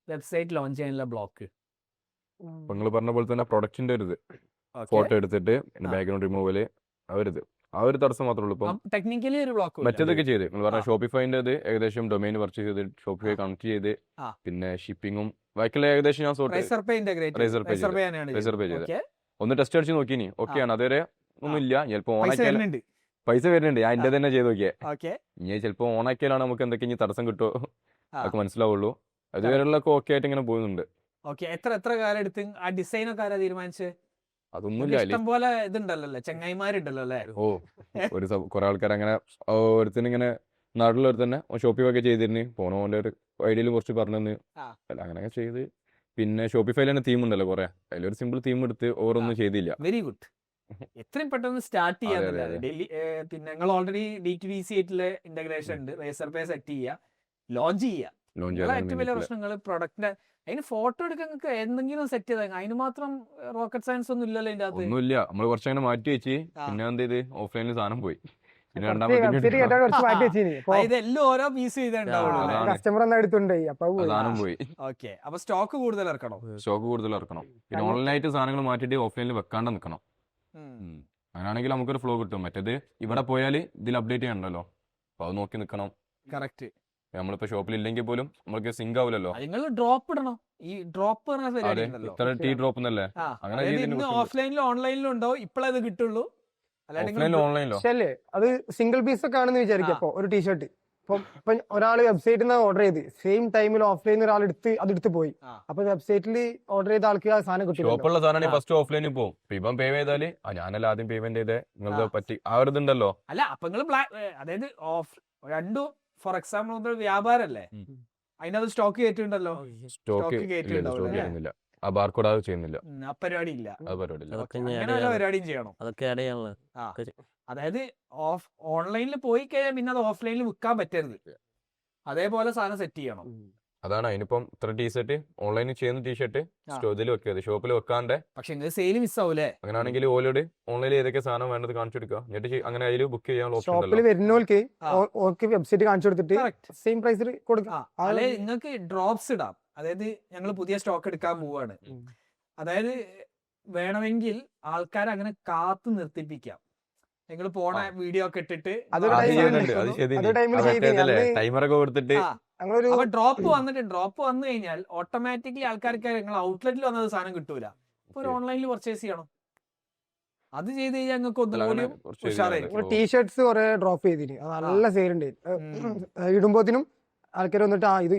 വെബ്സൈറ്റ് ലോഞ്ച് ചെയ്യാനുള്ള ബ്ലോക്ക്? അപ്പൊ നിങ്ങൾ പറഞ്ഞ പോലെ തന്നെ പ്രൊഡക്റ്റിന്റെ ഒരു ഇത് ഫോട്ടോ എടുത്തിട്ട് ബാക്ക്ഗ്രൗണ്ട് റിമൂവല് ആ ഒരു തടസ്സം മാത്രമേ ഉള്ളൂ. ഇപ്പം ടെക്നിക്കലി ഒരു ബ്ലോക്ക് മറ്റേതൊക്കെ ചെയ്ത് നിങ്ങൾ പറഞ്ഞ ഷോപ്പിഫൈൻ്റെ ഇത് ഏകദേശം ഡൊമൈൻ പർച്ചേസ് ചെയ്ത് ഷോപ്പിഫൈ കണക്ട് ചെയ്ത് പിന്നെ ഷിപ്പിങ്ങും ബാക്കിയുള്ള ഏകദേശം ഞാൻ ഒന്ന് ടെസ്റ്റ് അടിച്ച് നോക്കിനി ഓക്കെയാണ്. അതുവരെ ഒന്നുമില്ല. ചിലപ്പോൾ ഓണാക്കിയാൽ പൈസ വരുന്നുണ്ട്. ഞാൻ എൻ്റെ തന്നെ ചെയ്ത് നോക്കിയേ. ഇനി ചിലപ്പോൾ ഓണാക്കിയാലാണ് നമുക്ക് എന്തൊക്കെ ഇനി തടസ്സം കിട്ടുമോ അതൊക്കെ മനസ്സിലാവുള്ളൂ. അതുവരെയുള്ളൊക്കെ ഓക്കെ ആയിട്ട് ഇങ്ങനെ പോകുന്നുണ്ട്. എത്ര കാലം എടുത്ത് ആ ഡിസൈൻ ഒക്കെ ആരാ തീരുമാനിച്ച്? അതൊന്നുമില്ല. ഇഷ്ടം പോലെ ഇതുണ്ടല്ലോ, ചെങ്ങായിമാരുണ്ടല്ലോ അല്ലേ? ഒരു കുറെ ആൾക്കാർ അങ്ങനെ ഒരുത്തനിങ്ങനെ നാട്ടിലൊരു തന്നെ ഷോപ്പിഫൈ ഒക്കെ ചെയ്തിരുന്നു. പോണോന്റെ ഒരു ഐഡിയയിൽ കുറച്ച് പറഞ്ഞു അല്ല അങ്ങനെയൊക്കെ ചെയ്ത്. പിന്നെ ഷോപ്പിഫൈയിൽ തന്നെ തീം ഉണ്ടല്ലോ കുറെ, അതിലൊരു സിമ്പിൾ തീം എടുത്ത് ഓരോന്നും ചെയ്തില്ല. Very good. എത്രയും പെട്ടെന്ന് സ്റ്റാർട്ട് ചെയ്യാൻ പിന്നെ ഞങ്ങൾ ഓൾറെഡി D2DC ആയിട്ടുള്ള ഇന്റഗ്രേഷൻ ഉണ്ട്. റേസർ പേ സെറ്റ് ചെയ്യുക, ലോഞ്ച് ചെയ്യുക. ഏറ്റവും വലിയ പ്രശ്നങ്ങൾ പ്രൊഡക്റ്റിന്റെ അതിന് ഫോട്ടോ എടുക്കാൻ നിങ്ങൾക്ക് എന്തെങ്കിലും സെറ്റ് ചെയ്താൽ അതിന് മാത്രം റോക്കറ്റ് സയൻസ് ഒന്നും ഇല്ലല്ലോ അതിന്റെ അകത്ത്. ഒന്നുമില്ല. നമ്മൾ കുറച്ചങ്ങനെ മാറ്റി വെച്ച് പിന്നെ എന്ത് ചെയ്ത് ഓഫ്ലൈനിൽ സാധനം പോയി. പിന്നെ ഇതെല്ലാം ഓരോ പീസ് ചെയ്തിട്ടുണ്ടാവുള്ളൂ. കസ്റ്റമർ എടുത്തുണ്ട് സാധനം പോയി. ഓക്കെ, അപ്പൊ സ്റ്റോക്ക് കൂടുതൽ ഇറക്കണം. പിന്നെ ഓൺലൈനായിട്ട് സാധനങ്ങൾ മാറ്റിയിട്ട് ഓഫ്ലൈനിൽ വെക്കാണ്ട് നിൽക്കണം. അങ്ങനെയാണെങ്കിൽ നമുക്കൊരു ഫ്ലോ കിട്ടും. മറ്റേത് ഇവിടെ പോയാൽ ഇതിൽ അപ്ഡേറ്റ് ചെയ്യണ്ടല്ലോ, അപ്പൊ അത് നോക്കി നിൽക്കണം. കറക്റ്റ്. നമ്മളിപ്പോ ഷോപ്പിൽ ഇല്ലെങ്കിൽ പോലും നമുക്ക് സിങ്ക് ആവില്ലല്ലോ. നിങ്ങൾ ഡ്രോപ്പ് ഇടണം. ഈ ഡ്രോപ്പ് ഡ്രോപ്പ് എന്നല്ലേ അങ്ങനെ ഓഫ്ലൈനിലും ഓൺലൈനിലും ഉണ്ടോ ഇപ്പോഴത് കിട്ടുള്ളൂ. ഓൺലൈനിലോ അത് സിംഗിൾ പീസ് ഒക്കെ ആണെന്ന് വിചാരിക്കപ്പോ ഒരു ടീഷർട്ട് ഇപ്പൊ ഒരാൾ വെബ്സൈറ്റിൽ നിന്ന് ഓർഡർ ചെയ്ത് സെയിം ടൈമിൽ ഓഫ്ലൈനിൽ ഒരാൾ അതെടുത്ത് പോയി. അപ്പൊ വെബ്സൈറ്റിൽ ഓർഡർ ചെയ്ത ആൾക്ക് ആ സാധനം കിട്ടും. ഷോപ്പുള്ള സാധനം ഫസ്റ്റ് ഓഫ്ലൈനിൽ പോകും. ഇപ്പം പേ ചെയ്താല് ഞാനല്ല ആദ്യം പേയ്മെന്റ് ചെയ്തേ നിങ്ങൾക്ക് പറ്റി ആ ഒരു ഇതുണ്ടല്ലോ. അല്ല അപ്പൊ നിങ്ങൾ അതായത് രണ്ടും ഫോർ എക്സാമ്പിൾ വ്യാപാരല്ലേ, അതിനകത്ത് സ്റ്റോക്ക് കയറ്റുണ്ടല്ലോ. സ്റ്റോക്ക് ചെയ്യുന്നില്ല. ആ ബാർകോഡ് അത് ചെയ്യുന്നില്ല. പരിപാടി ഇല്ല. പരിപാടിയും ചെയ്യണം. അതായത് ഓൺലൈനിൽ പോയി കഴിഞ്ഞാൽ പിന്നെ അത് ഓഫ്ലൈനിൽ വിൽക്കാൻ പറ്റരുത്. അതേപോലെ സാധനം സെറ്റ് ചെയ്യണം. അതാണ് അതിനിപ്പം ഇത്ര ടീഷർട്ട് ഓൺലൈനിൽ ചെയ്യുന്ന ടീഷർട്ട് ഇതിൽ വെക്കരുത്, ഷോപ്പിൽ വെക്കാണ്ട്. പക്ഷെ സെയിൽ മിസ് ആവൂലേ? അങ്ങനെയാണെങ്കിൽ ഓലോട് ഓൺലൈനിൽ ഏതൊക്കെ സാധനം വേണ്ടത് കാണിച്ചു കൊടുക്കുക. എന്നിട്ട് അങ്ങനെ അതിൽ ബുക്ക് ചെയ്യാനുള്ള ഓപ്ഷൻ ഷോപ്പിൽ വരുന്നവർക്ക് വെബ്സൈറ്റ് കാണിച്ചു കൊടുത്തിട്ട് സെയിം പ്രൈസിൽ കൊടുക്കാം. അല്ലെ നിങ്ങൾക്ക് ഡ്രോപ്സ് ഇടാം. അതായത് ഞങ്ങൾ പുതിയ സ്റ്റോക്ക് എടുക്കാൻ പോവാണ്, അതായത് വേണമെങ്കിൽ ആൾക്കാരെ അങ്ങനെ കാത്തു നിർത്തിപ്പിക്കാം. നിങ്ങൾ പോണ വീഡിയോ ഒക്കെ ഇട്ടിട്ട് ടൈമറൊക്കെ കൊടുത്തിട്ട് ഡ്രോപ്പ് വന്നു കഴിഞ്ഞാൽ ഓട്ടോമാറ്റിക്കലി ആൾക്കാർക്ക് നിങ്ങൾ ഔട്ട്ലെറ്റിൽ വന്നത് സാധനം കിട്ടൂല. ഇപ്പൊ ഒരു ഓൺലൈനിൽ പർച്ചേസ് ചെയ്യണം. അത് ചെയ്ത് കഴിഞ്ഞാൽ ഞങ്ങൾക്ക് ഒന്നുകൂടി ഉഷാറായിരിക്കും. ടീഷർട്സ് കുറെ ഡ്രോപ്പ് ചെയ്തിന്, നല്ല സെയിൽ ഉണ്ട്. ഇടുമ്പോത്തിനും ആൾക്കാർ വന്നിട്ട് ഇത്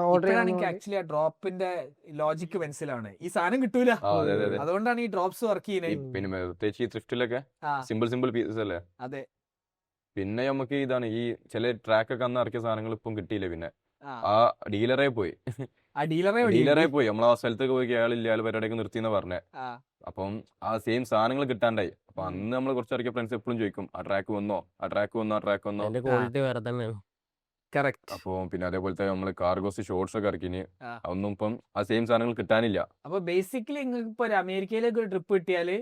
ഓർഡർ ചെയ്യാൻ. ആക്ച്വലി ആ ഡ്രോപ്പിന്റെ ലോജിക് മനസ്സിലാണ്. ഈ സാധനം കിട്ടൂല, അതുകൊണ്ടാണ് ഈ ഡ്രോപ്സ് വർക്ക് ചെയ്യുന്നത്. പിന്നെ പ്രത്യേകിച്ച് ഈ ത്രിഫ്റ്റിലൊക്കെ സിമ്പിൾ പീസസ് അല്ലേ. അതെ. പിന്നെ നമുക്ക് ഇതാണ് ഈ ചില ട്രാക്ക് ഒക്കെ അന്ന് ഇറക്കിയ സാധനങ്ങൾ ഇപ്പം കിട്ടിയില്ല. പിന്നെ ആ ഡീലറെ പോയി നമ്മൾ ആ സ്ഥലത്തൊക്കെ പോയി അയാളില്ല, അയാൾ പരിപാടിയൊക്കെ നിർത്തിയെന്ന് പറഞ്ഞേ. അപ്പം ആ സെയിം സാധനങ്ങൾ കിട്ടാണ്ടായി. അപ്പൊ അന്ന് നമ്മൾ കുറച്ചിറക്കിയ ഫ്രണ്ട്സ് എപ്പോഴും ചോദിക്കും ആ ട്രാക്ക് വന്നോ. അപ്പൊ പിന്നെ അതേപോലത്തെ നമ്മള് കാർഗോസ് ഷോർട്സ് ഒക്കെ ഇറക്കിന്, അതൊന്നും ഇപ്പം ആ സെയിം സാധനങ്ങൾ കിട്ടാനില്ല. അപ്പൊ ബേസിക്കലി നിങ്ങൾക്ക് ഇപ്പൊ അമേരിക്കയിലേക്ക് ഒരു ട്രിപ്പ് കിട്ടിയാല്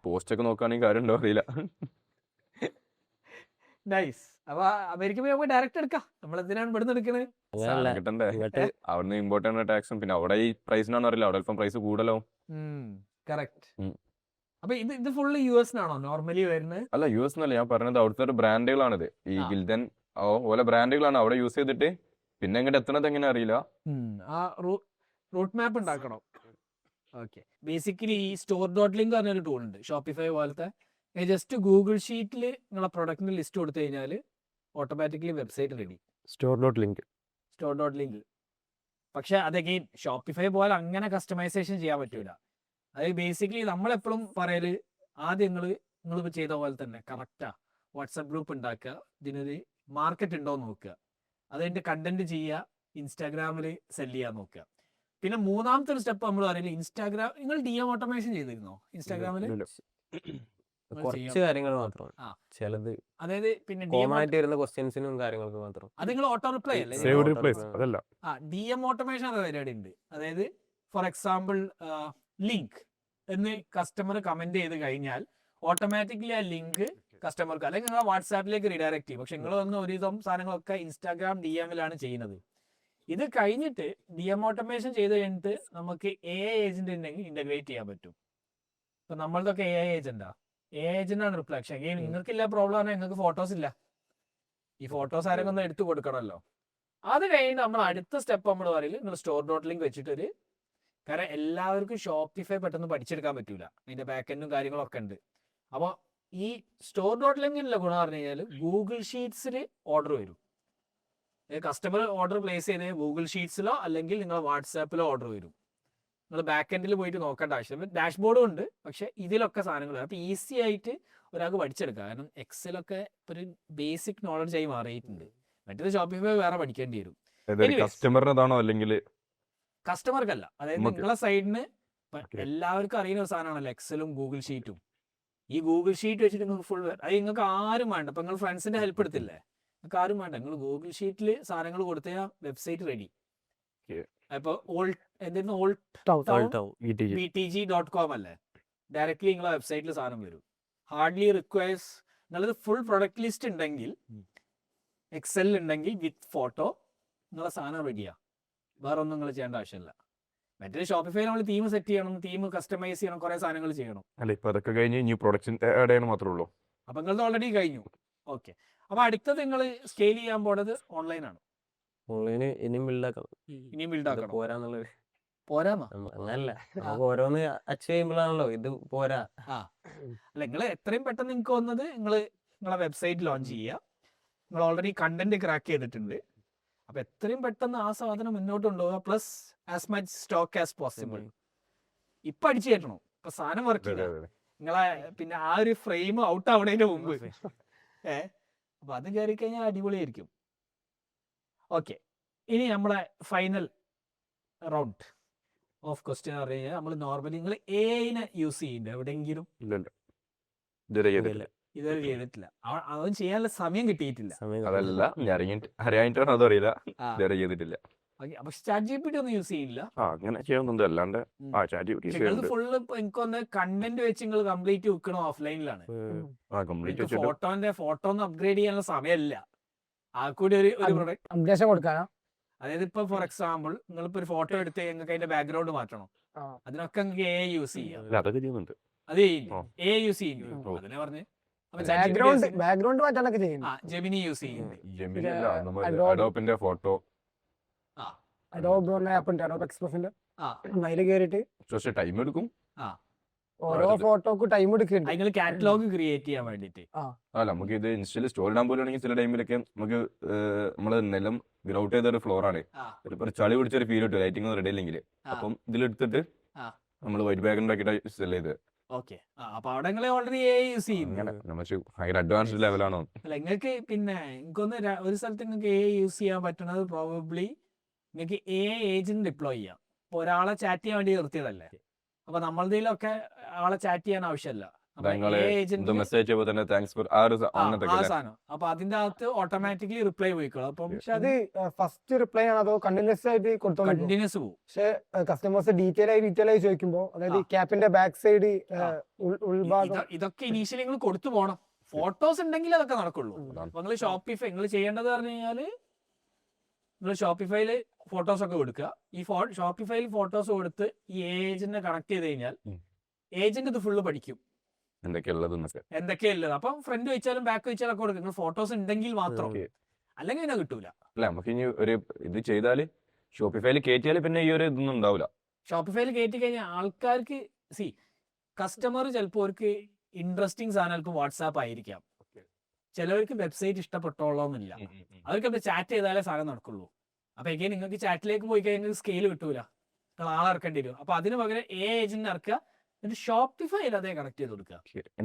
പോസ്റ്റ് ഒക്കെ നോക്കുകയാണെങ്കിൽ കാര്യം ഉണ്ടോ അറിയില്ല. നൈസ്. അപ്പൊ അമേരിക്ക പോയി ഡയറക്റ്റ് എടുക്കാം. നമ്മൾ എന്തിനാണ് ഇവിടുന്ന് എടുക്കുന്നത്? കിട്ടണ്ടേ? അവിടുന്ന് ഇമ്പോർട്ടന്റ് ടാക്സും പിന്നെ അവിടെ ഈ പ്രൈസിനാണെന്ന് അറിയില്ല, അവിടെ അല്പം പ്രൈസ് കൂടുതലാവും. കറക്റ്റ്. അപ്പൊ ഇത് ഫുള്ള് US-നാണോ നോർമലി വരുന്നത്? അല്ല, US എന്നല്ല ഞാൻ പറഞ്ഞത്, അവിടുത്തെ ഒരു ബ്രാൻഡുകളാണിത്. ഈ ഗിൽഡൻ ഓരോ ബ്രാൻഡുകളാണ് അവിടെ യൂസ് ചെയ്തിട്ട് പിന്നെ ഇങ്ങോട്ട് എത്തണത് എങ്ങനെ അറിയില്ല. ആ റൂട്ട് മാപ്പ് ഉണ്ടാക്കണം. ഓക്കെ. ബേസിക്കലി ഈ സ്റ്റോർ.ലിങ്ക് പറഞ്ഞൊരു ടൂൾ ഉണ്ട്, ഷോപ്പിഫൈ പോലത്തെ. ജസ്റ്റ് ഗൂഗിൾ ഷീറ്റിൽ നിങ്ങളെ പ്രൊഡക്റ്റിന് ലിസ്റ്റ് കൊടുത്തു കഴിഞ്ഞാൽ ഓട്ടോമാറ്റിക്കലി വെബ്സൈറ്റ് റെഡി. സ്റ്റോർ.ലിങ്ക്. പക്ഷെ അതെഗെയിൻ ഷോപ്പിഫൈ പോലെ അങ്ങനെ കസ്റ്റമൈസേഷൻ ചെയ്യാൻ പറ്റൂല. അത് ബേസിക്കലി നമ്മളെപ്പോഴും പറയല് ആദ്യം നിങ്ങൾ ചെയ്ത പോലെ തന്നെ കറക്റ്റാ വാട്സാപ്പ് ഗ്രൂപ്പ് ഉണ്ടാക്കുക, ഇതിനൊരു മാർക്കറ്റ് ഉണ്ടോ എന്ന് നോക്കുക, അതിന്റെ കണ്ടന്റ് ചെയ്യുക, ഇൻസ്റ്റാഗ്രാമിൽ സെല് ചെയ്യാൻ നോക്കുക. പിന്നെ മൂന്നാമത്തെ ഒരു സ്റ്റെപ്പ് നമ്മൾ പറയില്ല, ഇൻസ്റ്റാഗ്രാം. നിങ്ങൾ DM ഓട്ടോമേഷൻ ചെയ്തിരുന്നോ ഇൻസ്റ്റാഗ്രാമിൽ? കുറച്ച് കാര്യങ്ങൾ മാത്രം, ചിലത് അതായത് പിന്നെ വരുന്ന ക്വസ്റ്റ്യൻസിനും കാര്യങ്ങൾക്ക് മാത്രം. അത് നിങ്ങൾ ഓട്ടോ റിപ്ലൈ അല്ലേ? DM ഓട്ടോമേഷൻ പരിപാടി ഉണ്ട്. അതായത് ഫോർ എക്സാമ്പിൾ ലിങ്ക് എന്ന് കസ്റ്റമർ കമന്റ് ചെയ്ത് കഴിഞ്ഞാൽ ഓട്ടോമാറ്റിക്കലി ആ ലിങ്ക് കസ്റ്റമർക്ക്, അല്ലെങ്കിൽ നിങ്ങൾ വാട്സാപ്പിലേക്ക് റീഡയറക്റ്റ് ചെയ്യും. പക്ഷെ നിങ്ങൾ വന്ന് ഒരുവിധം സാധനങ്ങളൊക്കെ ഇൻസ്റ്റാഗ്രാം DM-ലാണ് ചെയ്യുന്നത്. ഇത് കഴിഞ്ഞിട്ട് DM ഓട്ടോമേഷൻ ചെയ്ത് കഴിഞ്ഞിട്ട് നമുക്ക് AI ഏജന്റ് ഉണ്ടെങ്കിൽ ഇന്റഗ്രേറ്റ് ചെയ്യാൻ പറ്റും. ഇപ്പൊ നമ്മളതൊക്കെ AI ഏജന്റാ, AI ഏജന്റാണ് റിപ്ലൈ. പക്ഷേ നിങ്ങൾക്കില്ല പ്രോബ്ലം പറഞ്ഞാൽ നിങ്ങൾക്ക് ഫോട്ടോസ് ഇല്ല. ഈ ഫോട്ടോസ് ആരെങ്കിലും ഒന്ന് എടുത്തു കൊടുക്കണമല്ലോ. അത് കഴിഞ്ഞ് നമ്മൾ അടുത്ത സ്റ്റെപ്പ് നമ്മൾ പറയില്ല, നിങ്ങൾ സ്റ്റോർ.ലിങ്ക് വെച്ചിട്ടൊരു, കാരണം എല്ലാവർക്കും ഷോപ്പിഫൈ പെട്ടെന്ന് പഠിച്ചെടുക്കാൻ പറ്റൂല, അതിന്റെ ബാക്ക് കാര്യങ്ങളൊക്കെ ഉണ്ട്. അപ്പോൾ ഈ സ്റ്റോർ.ലിങ്കിലുള്ള ഗുണം പറഞ്ഞു കഴിഞ്ഞാൽ ഗൂഗിൾ ഷീറ്റ്സിൽ ഓർഡർ വരും. കസ്റ്റമർ ഓർഡർ പ്ലേസ് ചെയ്ത് ഗൂഗിൾ ഷീറ്റ്സിലോ അല്ലെങ്കിൽ നിങ്ങൾ വാട്സാപ്പിലോ ഓർഡർ വരും. നിങ്ങൾ ബാക്ക് പോയിട്ട് നോക്കേണ്ട ആവശ്യം. ഡാഷ്ബോർഡും ഉണ്ട്, പക്ഷെ ഇതിലൊക്കെ സാധനങ്ങൾ അപ്പോൾ ഈസി ആയിട്ട് ഒരാൾക്ക് പഠിച്ചെടുക്കാം. കാരണം എക്സലൊക്കെ ഒരു ബേസിക് നോളജ് ആയി മാറിയിട്ടുണ്ട്. മറ്റേത് ഷോപ്പിഫൈ വേറെ പഠിക്കേണ്ടി വരും. കസ്റ്റമറിനതാണോ അല്ലെങ്കിൽ കസ്റ്റമർക്കല്ല, അതായത് നിങ്ങളെ സൈഡിന് എല്ലാവർക്കും അറിയുന്ന ഒരു സാധനമാണല്ലോ എക്സലും ഗൂഗിൾ ഷീറ്റും. ഈ ഗൂഗിൾ ഷീറ്റ് വെച്ചിട്ട് നിങ്ങൾക്ക് ഫുൾ, അത് നിങ്ങൾക്ക് ആരും വേണ്ട. ഇപ്പൊ നിങ്ങൾ ഫ്രണ്ട്സിന്റെ ഹെൽപ്പ് എടുത്തില്ലേ, നിങ്ങൾക്ക് ആരും വേണ്ട. നിങ്ങൾ ഗൂഗിൾ ഷീറ്റിൽ സാധനങ്ങൾ കൊടുത്ത വെബ്സൈറ്റ് റെഡി. ഇപ്പൊ എന്തായിരുന്നു BTG.com അല്ലേ, ഡയറക്ട്ലി നിങ്ങളെ വെബ്സൈറ്റിൽ സാധനം വരും. ഹാർഡ്ലി റിക്വയർസ് നിങ്ങളത് ഫുൾ പ്രൊഡക്റ്റ് ലിസ്റ്റ് ഉണ്ടെങ്കിൽ, എക്സൽ ഉണ്ടെങ്കിൽ വിത്ത് ഫോട്ടോ നിങ്ങളെ സാധനം റെഡിയാ. വേറെ ഒന്നും നിങ്ങൾ ചെയ്യേണ്ട ആവശ്യമില്ല. മറ്റേ ഷോപ്പിഫൈ നമ്മൾ തീം സെറ്റ് ചെയ്യണം, തീം കസ്റ്റമൈസ് ചെയ്യണം, കുറെ സാധനങ്ങൾ ചെയ്യണം. അല്ല ഇപ്പൊ അതൊക്കെ കഴിഞ്ഞ് ഇനി പ്രൊഡക്ഷൻ ആഡ് ചെയ്യണം മാത്രമേ ഉള്ളൂ. അപ്പൊ നിങ്ങളത് ഓൾറെഡി കഴിഞ്ഞു. ഓക്കെ, അപ്പൊ അടുത്തത് നിങ്ങൾ സ്കെയിൽ ചെയ്യാൻ പോണത് ഓൺലൈനാണ്. ഓൺലൈന് ഇനിയും ബിൽഡാക്കണം, ഇനിയും ബിൽഡാക്കണം. പോരാന്നുള്ളത്. പോരാന്നോ? അങ്ങനല്ല, നമുക്ക് ഓരോന്ന് അച്ചീവ് ചെയ്യുമ്പോഴാണല്ലോ ഇത് പോരാ. അല്ല, നിങ്ങൾ എത്രയും പെട്ടെന്ന് നിങ്ങൾക്ക് വന്നത് നിങ്ങളെ വെബ്സൈറ്റ് ലോഞ്ച് ചെയ്യുക. നിങ്ങൾ ഓൾറെഡി കണ്ടന്റ് ക്രാക്ക് ചെയ്തിട്ടുണ്ട്. അപ്പൊ എത്രയും പെട്ടെന്ന് ആ സാധനം മുന്നോട്ട് കൊണ്ടുപോകുക. Plus as much stock as possible. ഇപ്പൊ അടിച്ചു കയറ്റണം. ഇപ്പൊ സാധനം വർക്ക് ചെയ്യില്ല, നിങ്ങളെ പിന്നെ ആ ഒരു ഫ്രെയിം ഔട്ട് ആവണതിന്റെ മുമ്പ്. അപ്പൊ അത് കയറി കഴിഞ്ഞാൽ അടിപൊളിയായിരിക്കും. ഓക്കെ, ഇനി നമ്മളെ ഫൈനൽ റൗണ്ട് ഓഫ് ക്വസ്റ്റ്യൻ പറഞ്ഞു കഴിഞ്ഞാൽ, നമ്മൾ നോർമലി നിങ്ങൾ AI-നെ യൂസ് ചെയ്യുന്നുണ്ട് എവിടെയെങ്കിലും? ഇതുവരെ ചെയ്തിട്ടില്ല. അതൊന്നും ചെയ്യാനുള്ള സമയം കിട്ടിയിട്ടില്ല. അതല്ല അറിയാനിട്ടാണ് അതറിയില്ല, ഇതുവരെ ചെയ്തിട്ടില്ല. അപ്പൊ ChatGPT ഒന്നും യൂസ് ചെയ്യില്ല? അങ്ങനെ ചെയ്യുന്നുണ്ട്, അല്ലാണ്ട് ഫുള്ള് എനിക്കൊന്ന് കണ്ടന്റ് വെച്ച് നിങ്ങൾ കംപ്ലീറ്റ് വെക്കണോ ഓഫ്ലൈനിലാണ്? ഫോട്ടോ ഒന്നും അപ്ഗ്രേഡ് ചെയ്യാനുള്ള സമയമില്ല. ആ കൂടി ഒരു അപ്ഡേഷൻ കൊടുക്കാനാ. അതായത് ഇപ്പൊ ഫോർ എക്സാമ്പിൾ നിങ്ങളിപ്പോ ഒരു ഫോട്ടോ എടുത്ത് നിങ്ങൾക്ക് അതിന്റെ ബാക്ക്ഗ്രൗണ്ട് മാറ്റണം, അതിനൊക്കെ നിങ്ങൾക്ക് AI യൂസ് ചെയ്യാം. അതൊക്കെ ചെയ്യുന്നുണ്ട്. അത് AI യൂസ് ചെയ്യുന്നു, അതിനെ പറഞ്ഞ് ബാക്ക്ഗ്രൗണ്ട് മാറ്റാനൊക്കെ ചെയ്യുന്നു. ജെമിനി യൂസ് ചെയ്യുന്നുണ്ട്. അഡോബിന്റെ ഫോട്ടോ അഡോബ് ആപ്പ് ഉണ്ട്, അഡോബ് എക്സ്പ്രസിന്റെ. അതിൽ കയറിയിട്ട് പക്ഷേ ടൈം എടുക്കും. ഓരോ ഫോട്ടോക്ക് ടൈം എടുക്കുന്നുണ്ട്. നിങ്ങൾ കാറ്റലോഗ് ക്രിയേറ്റ് ചെയ്യാൻ വേണ്ടിട്ട്. അല്ല നമുക്ക് ഇത് ഇൻസ്റ്റയിൽ സ്റ്റോറി ഇടാൻ പോലെയാണെങ്കിൽ ചില ടൈമിലൊക്കെ നമുക്ക് നമ്മള് നിലം ഗ്രൗട്ട് ചെയ്ത ഒരു ഫ്ലോർ ആണ്, ഒരു ചളി പിടിച്ചൊരു ഫീൽ കിട്ടും ലൈറ്റിംഗ് റെഡി അല്ലെങ്കിൽ. അപ്പം ഇതിലെടുത്തിട്ട് നമ്മൾ വൈറ്റ് ബാക്ക്ഗ്രൗണ്ട് ആക്കിയിട്ട് സെൽ ചെയ്ത്. ഓക്കെ, അപ്പൊ അവിടെ നിങ്ങൾ ഓൾറെഡി AI യൂസ് ചെയ്യും. ഭയങ്കര അഡ്വാൻസ്ഡ് ലെവലാണോ? അല്ല, നിങ്ങൾക്ക് പിന്നെ എനിക്കൊന്ന് ഒരു സ്ഥലത്ത് നിങ്ങൾക്ക് AI യൂസ് ചെയ്യാൻ പറ്റുന്നത് പ്രോബബ്ലി നിങ്ങൾക്ക് AI ഏജന്റ് ഡിപ്ലോയ് ചെയ്യാം. ഇപ്പൊ ഒരാളെ ചാറ്റ് ചെയ്യാൻ വേണ്ടി നിർത്തിയതല്ലേ, അപ്പൊ നമ്മളതിലൊക്കെ ആളെ ചാറ്റ് ചെയ്യാൻ ആവശ്യമില്ല. സാധനം അപ്പൊ അതിന്റെ അകത്ത് ഓട്ടോമാറ്റിക്കലി റിപ്ലൈ പോയിക്കോളും. അപ്പം അത് ഫസ്റ്റ് റിപ്ലൈ ആണ് അതോ കണ്ടിന്യൂസ് ആയിട്ട് കൊടുത്തോളൂ? കണ്ടിന്യൂസ് പോകും. പക്ഷെ കസ്റ്റമേഴ്സ് ഡീറ്റെയിൽ ആയി ചോദിക്കുമ്പോ, അതായത് ക്യാപ്പിന്റെ ബാക്ക് സൈഡ് ഉൾഭാഗം, ഇതൊക്കെ ഇനീഷ്യലി നിങ്ങൾ കൊടുത്തു പോകണം. ഫോട്ടോസ് ഉണ്ടെങ്കിൽ അതൊക്കെ നടക്കുള്ളൂ. അപ്പൊ നിങ്ങൾ ഷോപ്പിഫൈ നിങ്ങൾ ചെയ്യേണ്ടത് പറഞ്ഞു കഴിഞ്ഞാല്, നിങ്ങൾ ഷോപ്പിഫൈയില് ഫോട്ടോസ് ഒക്കെ കൊടുക്കുക. ഈ ഷോപ്പിഫൈയിൽ ഫോട്ടോസ് കൊടുത്ത് ഈ ഏജന്റിനെ കണക്ട് ചെയ്ത് കഴിഞ്ഞാൽ ഏജന്റ് ഇത് ഫുള്ള് പഠിക്കും എന്തൊക്കെയുള്ളത്. അപ്പം ഫ്രണ്ട് വെച്ചാലും ബാക്ക് വെച്ചാലും ഒക്കെ കൊടുക്കും. നിങ്ങൾ ഫോട്ടോസ് ഉണ്ടെങ്കിൽ മാത്രം, അല്ലെങ്കിൽ പിന്നെ കിട്ടൂല. അല്ല നമുക്ക് ഇനി ഒരു ഇത് ചെയ്താല് ഷോപ്പിഫൈയിൽ കയറ്റിയാല് പിന്നെ ഈ ഒരു ഇതൊന്നും ഉണ്ടാവില്ല. ഷോപ്പിഫൈയിൽ കയറ്റി കഴിഞ്ഞാൽ ആൾക്കാർക്ക് കസ്റ്റമർ ചിലപ്പോൾ അവർക്ക് ഇൻട്രസ്റ്റിംഗ് സാധനം വാട്സാപ്പ് ആയിരിക്കാം, ചിലവർക്ക് വെബ്സൈറ്റ് ഇഷ്ടപ്പെട്ടോളന്നില്ല. അവർക്ക് ചാറ്റ് ചെയ്താലേ സാധനം നടക്കുള്ളൂ. അപ്പൊ എങ്ങനെ നിങ്ങൾക്ക് ചാറ്റിലേക്ക് പോയി കഴിഞ്ഞാൽ സ്കെയിൽ കിട്ടൂല, നിങ്ങൾ ആളെ ഇറക്കേണ്ടി വരും. അപ്പൊ അതിന് പകരം AI ഏജന്റ് ഇറക്കുക, എന്നിട്ട് ഷോപ്പിഫൈയിൽ അതേ കണക്ട് ചെയ്ത് കൊടുക്കുക.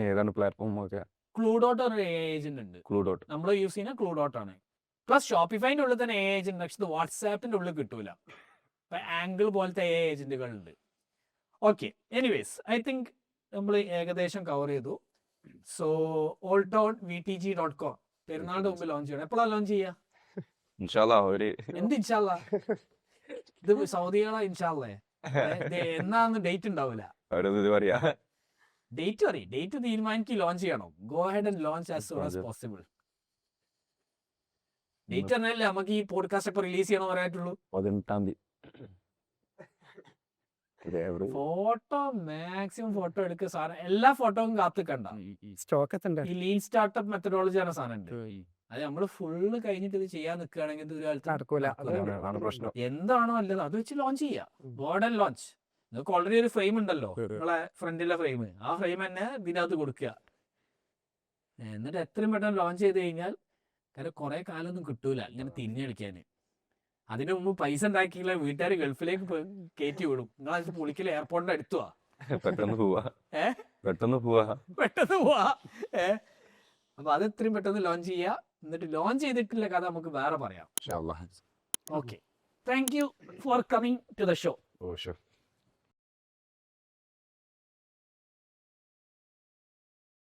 ഏതാണ് പ്ലാറ്റ്ഫോം? ക്ലൂഡോട്ട് ഒരു AI ഏജന്റ് ഉണ്ട്, നമ്മൾ യൂസ് ചെയ്യുന്ന ക്ലൂഡോട്ട് ആണ്. പ്ലസ് ഷോപ്പിഫൈന്റെ ഉള്ളിൽ തന്നെ AI ഏജന്റ്, പക്ഷെ വാട്സാപ്പിന്റെ ഉള്ളിൽ കിട്ടൂല. അപ്പൊ ആംഗിൾ പോലത്തെ AI ഏജന്റുകൾ ഉണ്ട്. ഓക്കെ, എനിവേസ് ഐ തിങ്ക് നമ്മൾ ഏകദേശം കവർ ചെയ്തു. സോ alltownvtg.com പെരുന്നാളിന്റെ മുമ്പ് ലോഞ്ച് ചെയ്യണം. എപ്പോഴാണ് ലോഞ്ച് ചെയ്യുക? എന്ത് ഇൻഷാല്ലാ? ഇത് സൗദികളാ ഇൻഷാല്ലേ? എന്നാന്ന് ഡേറ്റ് ഉണ്ടാവില്ല. ഡേറ്റ് പറയും, ഡേറ്റ് തീരുമാനിക്ക് ലോഞ്ച് ചെയ്യണോ? Go head and launch as soon as possible. Date പറഞ്ഞാലേ നമുക്ക് ഈ പോഡ്കാസ്റ്റ് ഇപ്പൊ റിലീസ് ചെയ്യണോ പറയാറ്റുള്ളൂ. 18 ഫോട്ടോ മാക്സിമം ഫോട്ടോ എടുക്കുക സാധനം, എല്ലാ ഫോട്ടോയും കാത്തിക്കണ്ട. സ്റ്റോക്ക് എത്തണ്ടേ? ഈ ലീൻ സ്റ്റാർട്ടപ്പ് മെത്തഡോളജി ആണ് സാധനം ഉണ്ട്. അത് നമ്മള് ഫുള്ള് കഴിഞ്ഞിട്ട് ഇത് ചെയ്യാൻ നിൽക്കുകയാണെങ്കിൽ ഇത് ഒരു കാലത്ത് നടക്കൂല. അതാണ് പ്രശ്നം. എന്താണോ അല്ലത് അത് വെച്ച് ലോഞ്ച് ചെയ്യാം. God and launch. നിങ്ങൾക്ക് ഓൾറെഡി ഒരു ഫ്രെയിം ഉണ്ടല്ലോ, നിങ്ങളെ ഫ്രണ്ടിലെ ഫ്രെയിം, ആ ഫ്രെയിം തന്നെ ഇതിനകത്ത് കൊടുക്കുക. എന്നിട്ട് എത്രയും പെട്ടെന്ന് ലോഞ്ച് ചെയ്ത് കഴിഞ്ഞാൽ, കാരണം കുറെ കാലമൊന്നും കിട്ടൂല ഇങ്ങനെ തിരിഞ്ഞടിക്കാന്. അതിനു മുമ്പ് പൈസ ഉണ്ടാക്കിയില്ല, വീട്ടുകാർ ഗൾഫിലേക്ക് കയറ്റി വിടും. നിങ്ങളത് പുളിക്കൽ എയർപോർട്ടിന്റെ അടുത്തുവാ, പെട്ടെന്ന് പോവാ. അപ്പൊ അത് എത്രയും പെട്ടെന്ന് ലോഞ്ച് ചെയ്യുക. എന്നിട്ട് ലോഞ്ച് ചെയ്തിട്ടുള്ള കഥ നമുക്ക് വേറെ പറയാം. Okay, thank you for coming to the show. Oh sure.